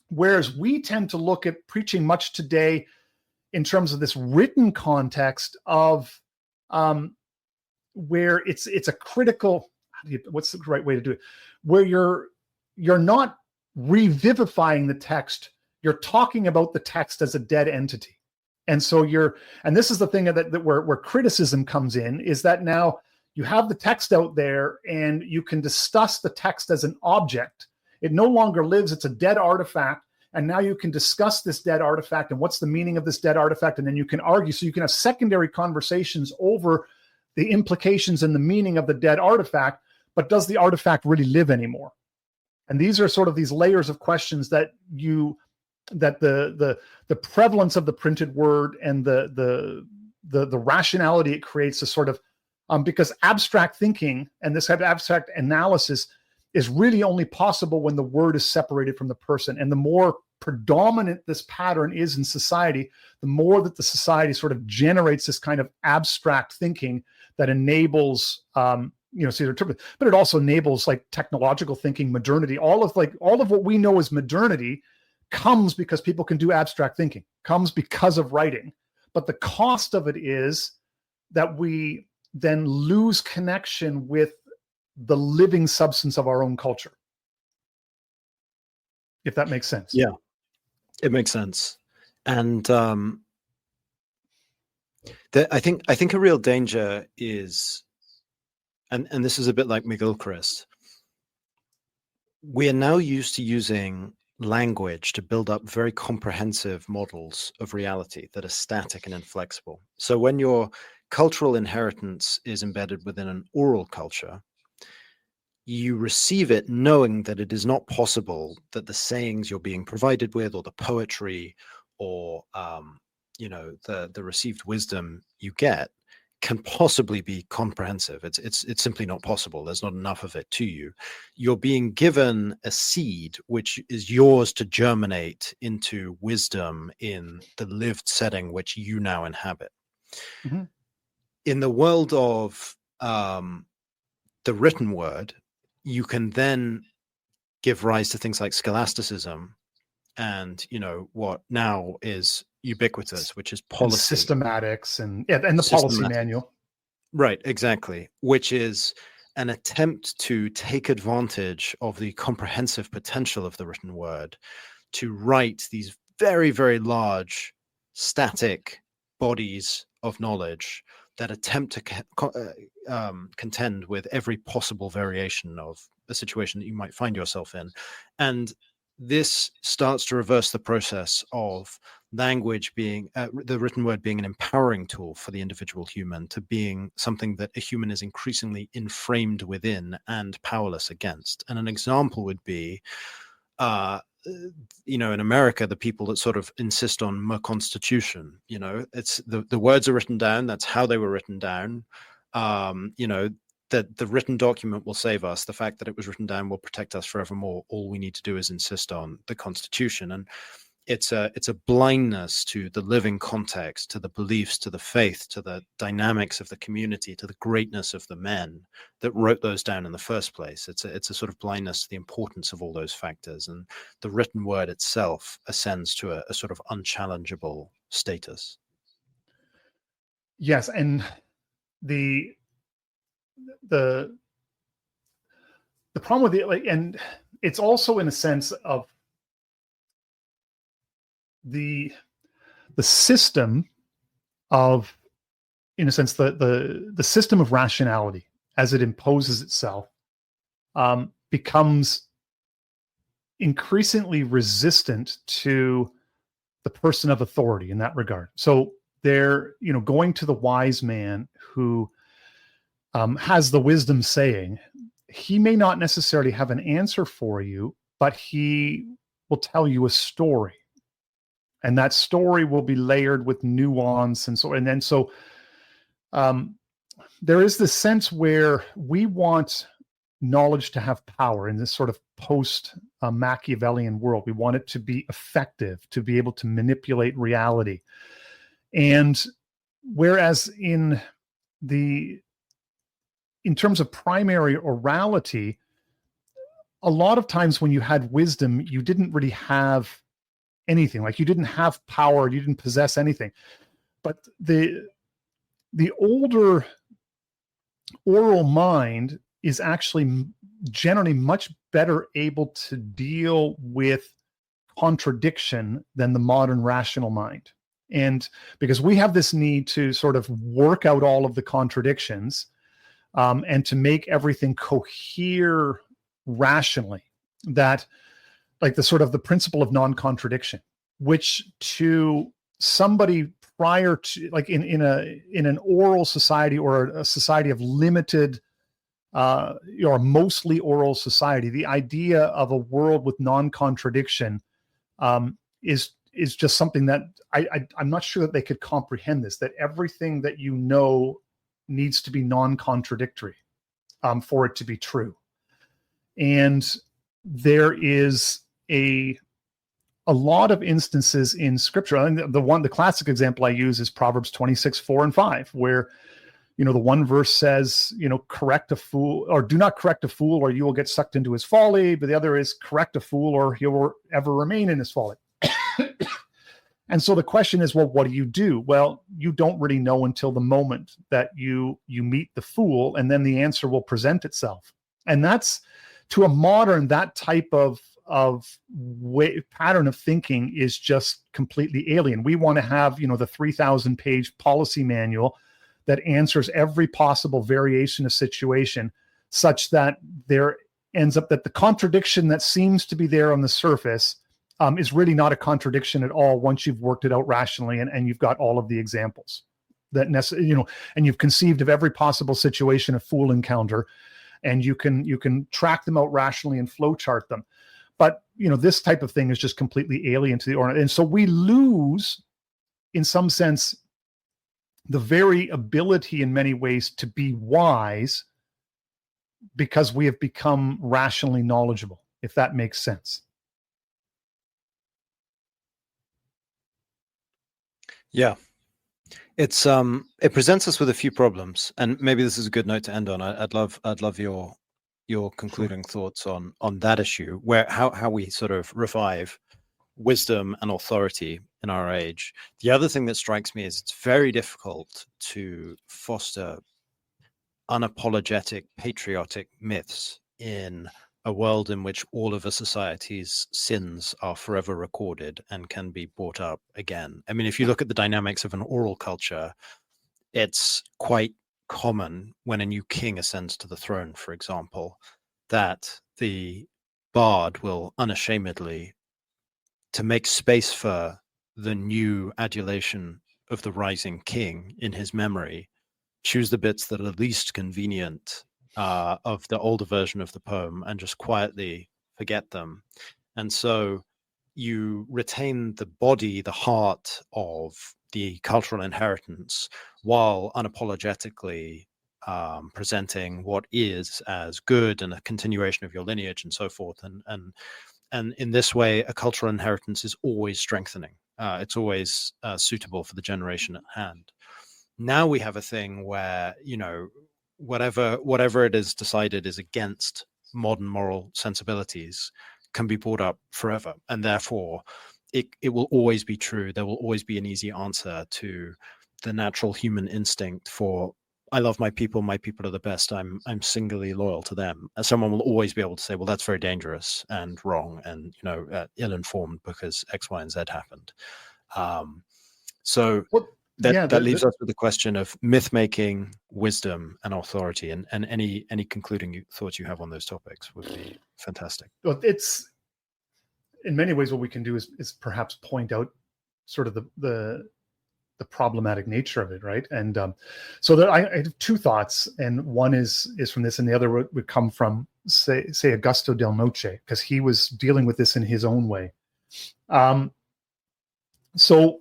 [SPEAKER 2] Whereas we tend to look at preaching much today in terms of this written context of where it's a critical, what's the right way to do it? Where you're not revivifying the text, you're talking about the text as a dead entity. And so and this is the thing that where criticism comes in, is that now you have the text out there and you can discuss the text as an object. It no longer lives, it's a dead artifact. And now you can discuss this dead artifact and what's the meaning of this dead artifact. And then you can argue, so you can have secondary conversations over the implications and the meaning of the dead artifact, but does the artifact really live anymore? And these are sort of these layers of questions that the prevalence of the printed word and the rationality it creates is sort of, because abstract thinking and this type of abstract analysis is really only possible when the word is separated from the person. And the more predominant this pattern is in society, the more that the society sort of generates this kind of abstract thinking that enables but it also enables technological thinking, modernity. All of what we know as modernity comes because people can do abstract thinking, comes because of writing. But the cost of it is that we then lose connection with the living substance of our own culture. If that makes sense.
[SPEAKER 1] Yeah, it makes sense. And I think a real danger is, and this is a bit like McGilchrist, we are now used to using language to build up very comprehensive models of reality that are static and inflexible. So when your cultural inheritance is embedded within an oral culture, you receive it knowing that it is not possible that the sayings you're being provided with, or the poetry, or the received wisdom you get, can possibly be comprehensive. It's simply not possible. There's not enough of it to you. You're being given a seed which is yours to germinate into wisdom in the lived setting which you now inhabit.
[SPEAKER 2] Mm-hmm.
[SPEAKER 1] In the world of the written word, you can then give rise to things like scholasticism and, what now is ubiquitous, which is policy.
[SPEAKER 2] And systematics and the policy manual.
[SPEAKER 1] Right, exactly. Which is an attempt to take advantage of the comprehensive potential of the written word to write these very, very large static bodies of knowledge that attempt to contend with every possible variation of a situation that you might find yourself in. And this starts to reverse the process of language being the written word being an empowering tool for the individual human to being something that a human is increasingly inframed within and powerless against. And an example would be in America, the people that sort of insist on my constitution, it's the words are written down. That's how they were written down. That the written document will save us. The fact that it was written down will protect us forevermore. All we need to do is insist on the Constitution. And it's a blindness to the living context, to the beliefs, to the faith, to the dynamics of the community, to the greatness of the men that wrote those down in the first place. It's a sort of blindness to the importance of all those factors. And the written word itself ascends to a sort of unchallengeable status.
[SPEAKER 2] Yes, and the problem with it, and it's also in a sense of the system of, in a sense, the system of rationality as it imposes itself becomes increasingly resistant to the person of authority in that regard. So they're, going to the wise man who has the wisdom saying, he may not necessarily have an answer for you, but he will tell you a story. And that story will be layered with nuance. And so there is this sense where we want knowledge to have power in this sort of post Machiavellian world. We want it to be effective, to be able to manipulate reality. And whereas in terms of primary orality, a lot of times when you had wisdom, you didn't really have anything. Like, you didn't have power, you didn't possess anything. But the older oral mind is actually generally much better able to deal with contradiction than the modern rational mind. And because we have this need to sort of work out all of the contradictions and to make everything cohere rationally, that like the sort of the principle of non-contradiction, which to somebody prior to, like in an oral society or a society of limited or mostly oral society, the idea of a world with non-contradiction is just something that I'm not sure that they could comprehend this, that everything that needs to be non-contradictory for it to be true. And there is a lot of instances in scripture. I think the classic example I use is Proverbs 26:4-5, where, the one verse says, correct a fool, or do not correct a fool or you will get sucked into his folly. But the other is correct a fool or he will ever remain in his folly. And so the question is, well, what do? Well, you don't really know until the moment that you meet the fool, and then the answer will present itself. And that's, to a modern, that type of pattern of thinking is just completely alien. We want to have, the 3,000 page policy manual that answers every possible variation of situation, such that there ends up that the contradiction that seems to be there on the surface is really not a contradiction at all once you've worked it out rationally and you've got all of the examples that and you've conceived of every possible situation a fool encounter, and you can track them out rationally and flowchart them. But this type of thing is just completely alien to the order, and so we lose, in some sense, the very ability in many ways to be wise, because we have become rationally knowledgeable, if that makes sense.
[SPEAKER 1] Yeah. It presents us with a few problems, and maybe this is a good note to end on. I'd love your concluding thoughts on that issue, where how we sort of revive wisdom and authority in our age. The other thing that strikes me is it's very difficult to foster unapologetic patriotic myths in a world in which all of a society's sins are forever recorded and can be brought up again. I mean, if you look at the dynamics of an oral culture, it's quite common when a new king ascends to the throne, for example, that the bard will unashamedly, to make space for the new adulation of the rising king in his memory, choose the bits that are least convenient of the older version of the poem and just quietly forget them. And so you retain the body, the heart of the cultural inheritance, while unapologetically presenting what is as good and a continuation of your lineage and so forth. And in this way, a cultural inheritance is always strengthening. It's always suitable for the generation at hand. Now we have a thing where, whatever it is decided is against modern moral sensibilities can be brought up forever. And therefore, it will always be true. There will always be an easy answer to the natural human instinct for, I love my people are the best, I'm singularly loyal to them. And someone will always be able to say, well, that's very dangerous and wrong and, ill-informed because X, Y, and Z happened. That leaves us with the question of myth making, wisdom, and authority. And any concluding thoughts you have on those topics would be fantastic.
[SPEAKER 2] Well, it's, in many ways, what we can do is perhaps point out sort of the problematic nature of it, right? And so I have two thoughts, and one is from this, and the other would come from say Augusto del Noce, because he was dealing with this in his own way. So,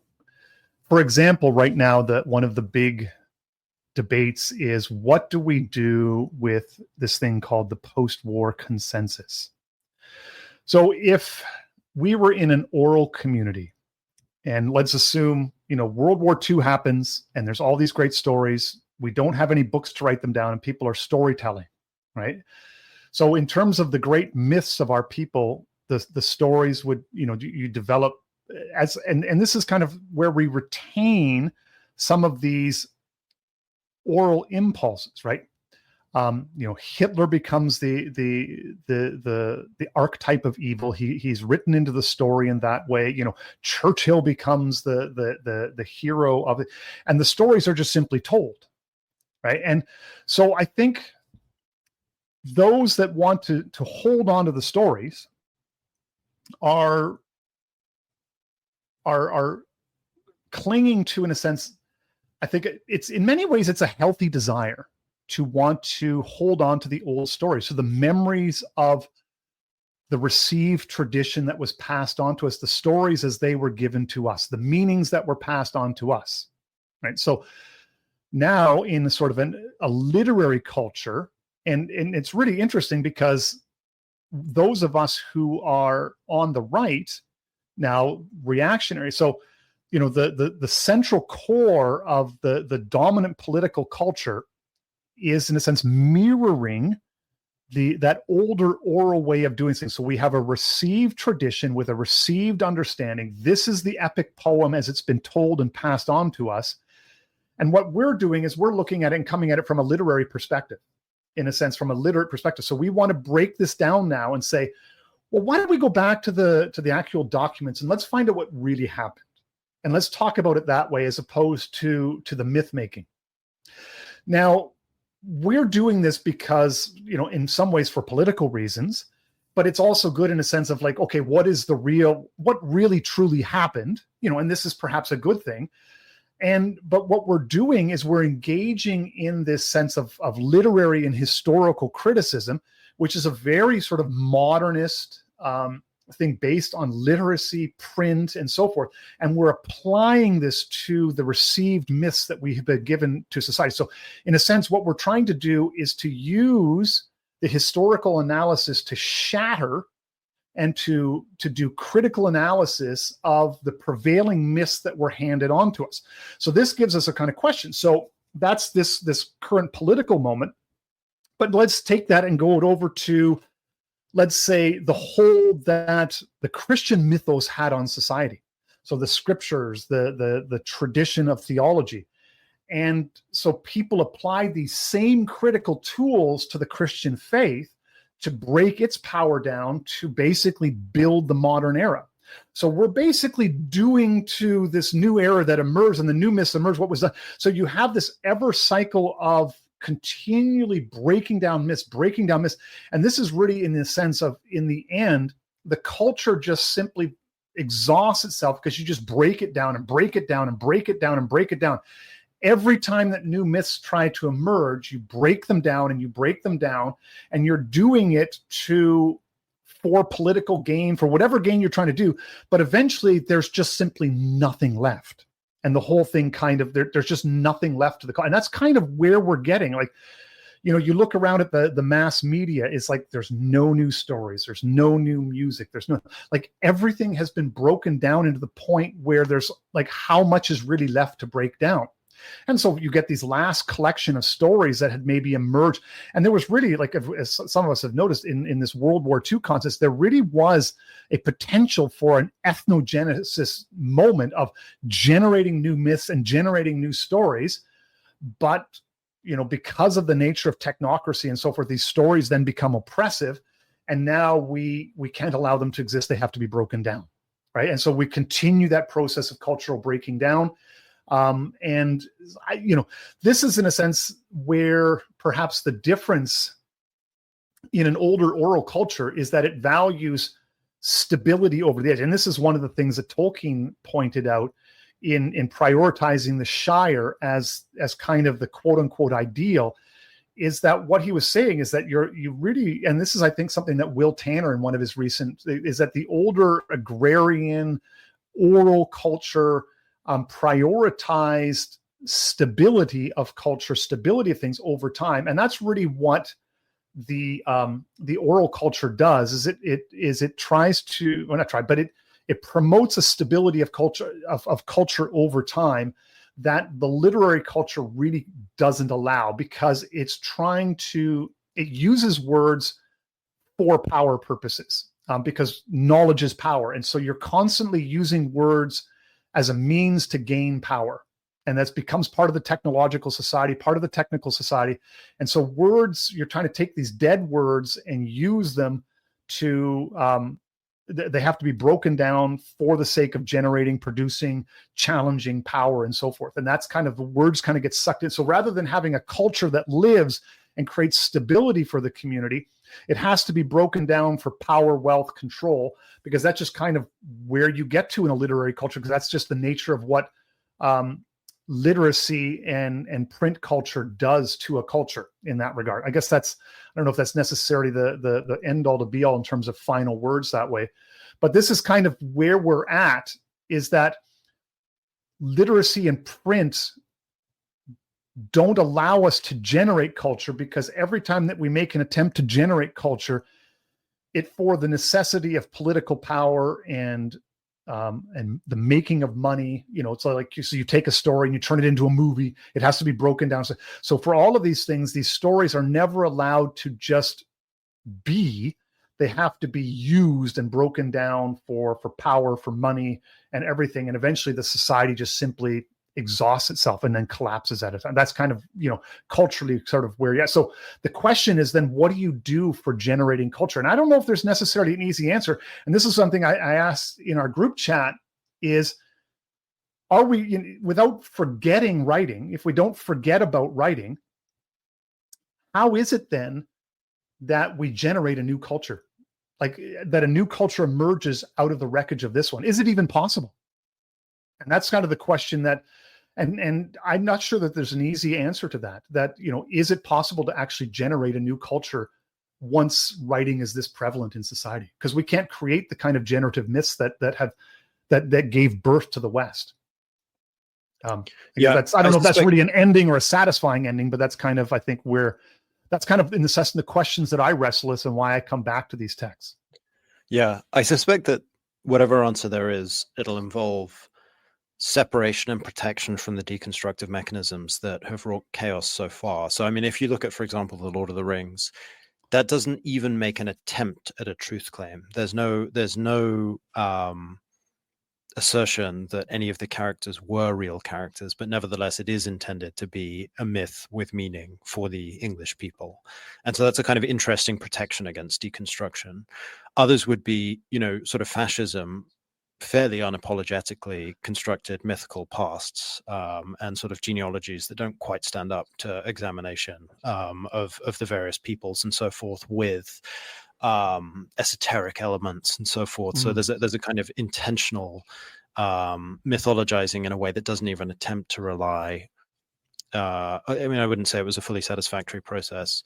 [SPEAKER 2] for example, right now, one of the big debates is, what do we do with this thing called the post-war consensus? So if we were in an oral community, and let's assume, World War II happens and there's all these great stories. We don't have any books to write them down, and people are storytelling, right? So in terms of the great myths of our people, the stories would, you develop as, and this is kind of where we retain some of these oral impulses, right? Hitler becomes the archetype of evil. He's written into the story in that way. Churchill becomes the hero of it, and the stories are just simply told, right? And so I think those that want to hold on to the stories are clinging to, in a sense, I think it's, in many ways, it's a healthy desire to want to hold on to the old stories. So the memories of the received tradition that was passed on to us, the stories as they were given to us, the meanings that were passed on to us, right? So now in sort of a literary culture, and it's really interesting because those of us who are on the right now, reactionary, so the central core of the dominant political culture is, in a sense, mirroring that older oral way of doing things. So we have a received tradition with a received understanding. This is the epic poem as it's been told and passed on to us. And what we're doing is we're looking at it and coming at it from a literary perspective, in a sense, from a literate perspective. So we want to break this down now and say, well, why don't we go back to the actual documents and let's find out what really happened. And let's talk about it that way as opposed to the myth making. Now, we're doing this because, in some ways for political reasons, but it's also good in a sense of like, okay, what really truly happened, and this is perhaps a good thing. But what we're doing is we're engaging in this sense of literary and historical criticism, which is a very sort of modernist thing based on literacy, print, and so forth. And we're applying this to the received myths that we have been given to society. So in a sense, what we're trying to do is to use the historical analysis to shatter and to do critical analysis of the prevailing myths that were handed on to us. So this gives us a kind of question. So that's this current political moment. But let's take that and go over to, let's say, the hold that the Christian mythos had on society. So the scriptures, the tradition of theology. And so people apply these same critical tools to the Christian faith to break its power down to basically build the modern era. So we're basically doing to this new era that emerged and the new myths emerged what was done. So you have this ever cycle of continually breaking down myths. And this is really in the sense of, in the end, the culture just simply exhausts itself because you just break it down and break it down and break it down and break it down. Every time that new myths try to emerge, you break them down and you break them down, and you're doing it for political gain, for whatever gain you're trying to do. But eventually there's just simply nothing left. And the whole thing kind of, there's just nothing left to the, and that's kind of where we're getting. Like, you look around at the mass media, it's like there's no new stories, there's no new music, there's no, like, everything has been broken down into the point where there's like, how much is really left to break down? And so you get these last collection of stories that had maybe emerged. And there was really, like, as some of us have noticed in this World War II context, there really was a potential for an ethnogenesis moment of generating new myths and generating new stories. But, because of the nature of technocracy and so forth, these stories then become oppressive. And now we can't allow them to exist. They have to be broken down, right? And so we continue that process of cultural breaking down. This is in a sense where perhaps the difference in an older oral culture is that it values stability over the edge. And this is one of the things that Tolkien pointed out in prioritizing the Shire as kind of the quote unquote ideal, is that what he was saying is that you really, and this is, I think, something that Will Tanner in one of his recent, is that the older agrarian oral culture prioritized stability of culture, stability of things over time. And that's really what the oral culture does, is it tries to, well, not try, but it promotes a stability of culture of culture over time that the literary culture really doesn't allow, because it uses words for power purposes, because knowledge is power. And so you're constantly using words as a means to gain power. And that becomes part of the technological society, part of the technical society. And so words, you're trying to take these dead words and use them to, they have to be broken down for the sake of generating, producing, challenging power and so forth. And that's kind of, the words kind of get sucked in. So rather than having a culture that lives and creates stability for the community, it has to be broken down for power, wealth, control, because that's just kind of where you get to in a literary culture, because that's just the nature of what literacy and print culture does to a culture in that regard. I guess that's, I don't know if that's necessarily the end all to be all in terms of final words that way, but this is kind of where we're at, is that literacy and print don't allow us to generate culture, because every time that we make an attempt to generate culture, it, for the necessity of political power and the making of money, it's like you take a story and you turn it into a movie. It has to be broken down. So for all of these things, these stories are never allowed to just B, they have to be used and broken down for power, for money, and everything. And eventually the society just simply exhausts itself and then collapses at it. And that's kind of, culturally sort of where, So the question is then, what do you do for generating culture? And I don't know if there's necessarily an easy answer. And this is something I asked in our group chat is, are we, without forgetting writing, if we don't forget about writing, how is it then that we generate a new culture? Like that a new culture emerges out of the wreckage of this one? Is it even possible? And that's kind of the question that, and I'm not sure that there's an easy answer to that, is it possible to actually generate a new culture once writing is this prevalent in society? Because we can't create the kind of generative myths that gave birth to the West. I don't know if that's really an ending or a satisfying ending, but that's kind of, I think, that's kind of in the questions that I wrestle with and why I come back to these texts.
[SPEAKER 1] Yeah, I suspect that whatever answer there is, it'll involve separation and protection from the deconstructive mechanisms that have wrought chaos so far. So, I mean, if you look at, for example, The Lord of the Rings, that doesn't even make an attempt at a truth claim. There's no assertion that any of the characters were real characters, but nevertheless it is intended to be a myth with meaning for the English people. And so that's a kind of interesting protection against deconstruction. Others would be, sort of fascism, fairly unapologetically constructed mythical pasts, and sort of genealogies that don't quite stand up to examination of the various peoples and so forth, with esoteric elements and so forth. So there's a kind of intentional mythologizing in a way that doesn't even attempt to rely. I wouldn't say it was a fully satisfactory process.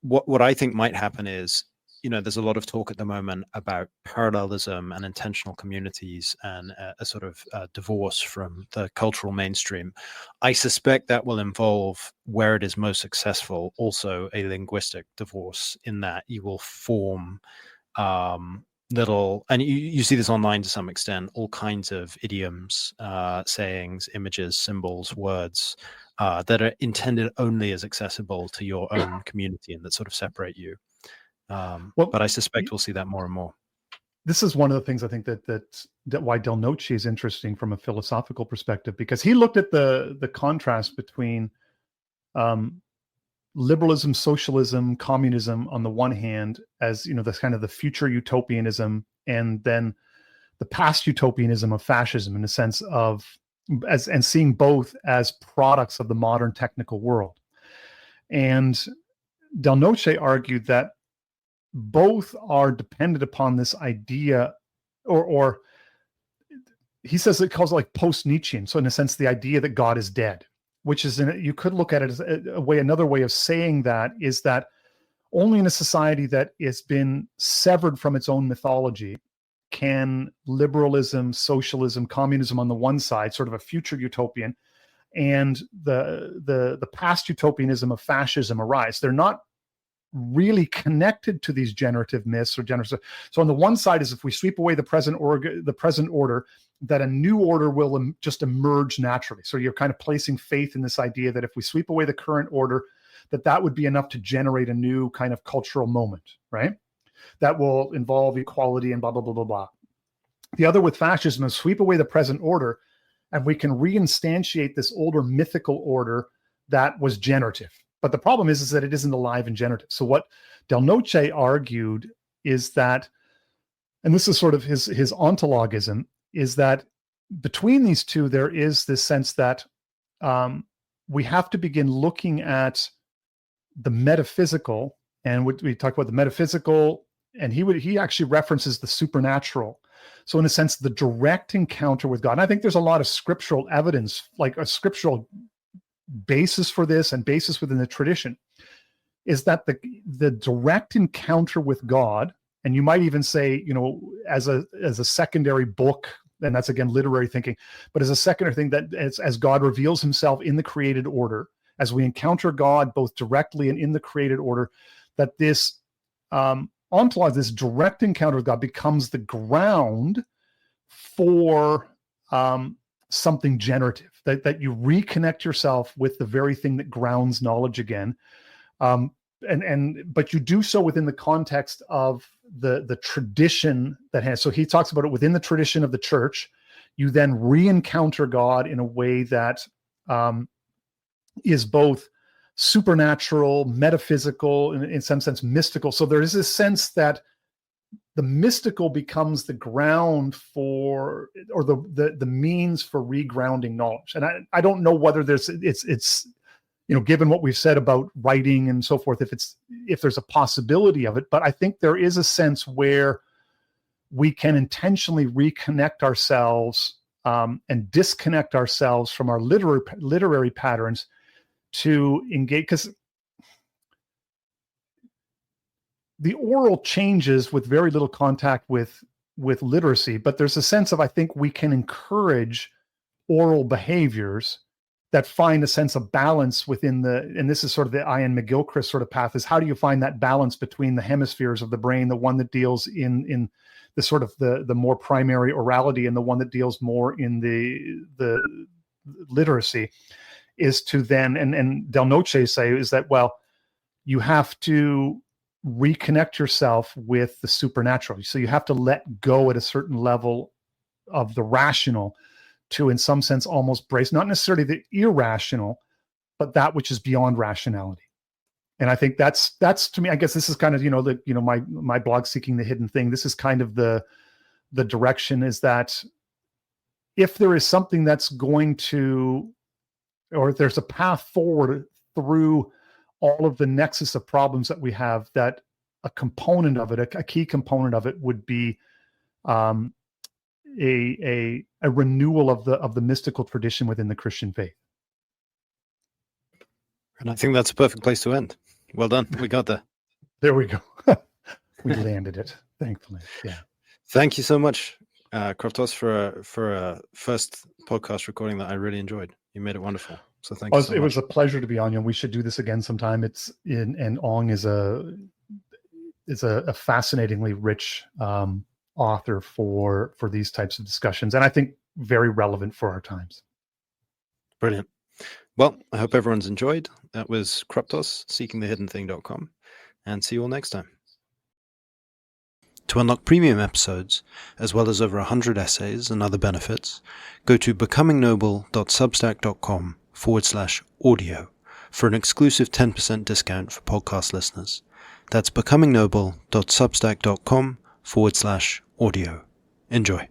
[SPEAKER 1] What I think might happen is, there's a lot of talk at the moment about parallelism and intentional communities and a sort of divorce from the cultural mainstream. I suspect that will involve, where it is most successful, also a linguistic divorce, in that you will form little, and you see this online to some extent, all kinds of idioms, sayings, images, symbols, words that are intended only as accessible to your own community and that sort of separate you. But I suspect we'll see that more and more.
[SPEAKER 2] This is one of the things I think that why Del Noce is interesting from a philosophical perspective, because he looked at the contrast between liberalism, socialism, communism on the one hand, as this kind of the future utopianism, and then the past utopianism of fascism, in the sense of and seeing both as products of the modern technical world. And Del Noce argued that both are dependent upon this idea, or he says it calls it like post-Nietzschean. So in a sense, the idea that God is dead, which is, you could look at it as another way of saying that is that only in a society that has been severed from its own mythology can liberalism, socialism, communism on the one side, sort of a future utopian, and the past utopianism of fascism arise. They're not really connected to these generative myths or generative. So on the one side is, if we sweep away the present order, that a new order will just emerge naturally. So you're kind of placing faith in this idea that if we sweep away the current order, that would be enough to generate a new kind of cultural moment, right? That will involve equality and blah, blah, blah, blah, blah. The other with fascism is sweep away the present order, and we can reinstantiate this older mythical order that was generative. But the problem is that it isn't alive and generative. So what Del Noce argued is that, and this is sort of his ontologism, is that between these two, there is this sense that we have to begin looking at the metaphysical, and we talk about the metaphysical, and he actually references the supernatural. So in a sense, the direct encounter with God. And I think there's a lot of scriptural evidence, like a scriptural basis for this and basis within the tradition, is that the direct encounter with God, and you might even say, as a secondary book, and that's again literary thinking, but as a secondary thing, that as God reveals himself in the created order, as we encounter God both directly and in the created order, that this ontology, this direct encounter with God, becomes the ground for something generative, that you reconnect yourself with the very thing that grounds knowledge again. but you do so within the context of the tradition that has. So he talks about it within the tradition of the church. You then re-encounter God in a way that is both supernatural, metaphysical, in some sense mystical. So there is this sense that the mystical becomes the ground for, or the means for regrounding knowledge. And I don't know whether it's given what we've said about writing and so forth, if there's a possibility of it, but I think there is a sense where we can intentionally reconnect ourselves and disconnect ourselves from our literary patterns to engage, because the oral changes with very little contact with literacy, but there's a sense of, I think we can encourage oral behaviors that find a sense of balance within and this is sort of the Ian McGilchrist sort of path, is how do you find that balance between the hemispheres of the brain, the one that deals in the sort of the more primary orality and the one that deals more in the literacy, is to then, and Del Noce say, is that, well, you have to reconnect yourself with the supernatural. So you have to let go at a certain level of the rational to, in some sense, almost brace, not necessarily the irrational, but that which is beyond rationality. And I think that's to me, I guess this is kind of, my blog, Seeking the Hidden Thing. This is kind of the direction, is that if there is something that's going to, or if there's a path forward through all of the nexus of problems that we have, that a component of it, a key component of it, would be a renewal of the mystical tradition within the Christian faith.
[SPEAKER 1] And I think that's a perfect place to end. Well done. We got there.
[SPEAKER 2] There we go. We landed it, thankfully. Yeah.
[SPEAKER 1] Thank you so much, Kruptos, for a first podcast recording that I really enjoyed. You made it wonderful. So thank you so much.
[SPEAKER 2] It was a pleasure to be on you. We should do this again sometime. And Ong is a fascinatingly rich author for these types of discussions, and I think very relevant for our times.
[SPEAKER 1] Brilliant. Well, I hope everyone's enjoyed. That was Kruptos, seekingthehiddenthing.com, and see you all next time. To unlock premium episodes, as well as over 100 essays and other benefits, go to becomingnoble.substack.com/audio for an exclusive 10% discount for podcast listeners. That's becomingnoble.substack.com/audio. Enjoy.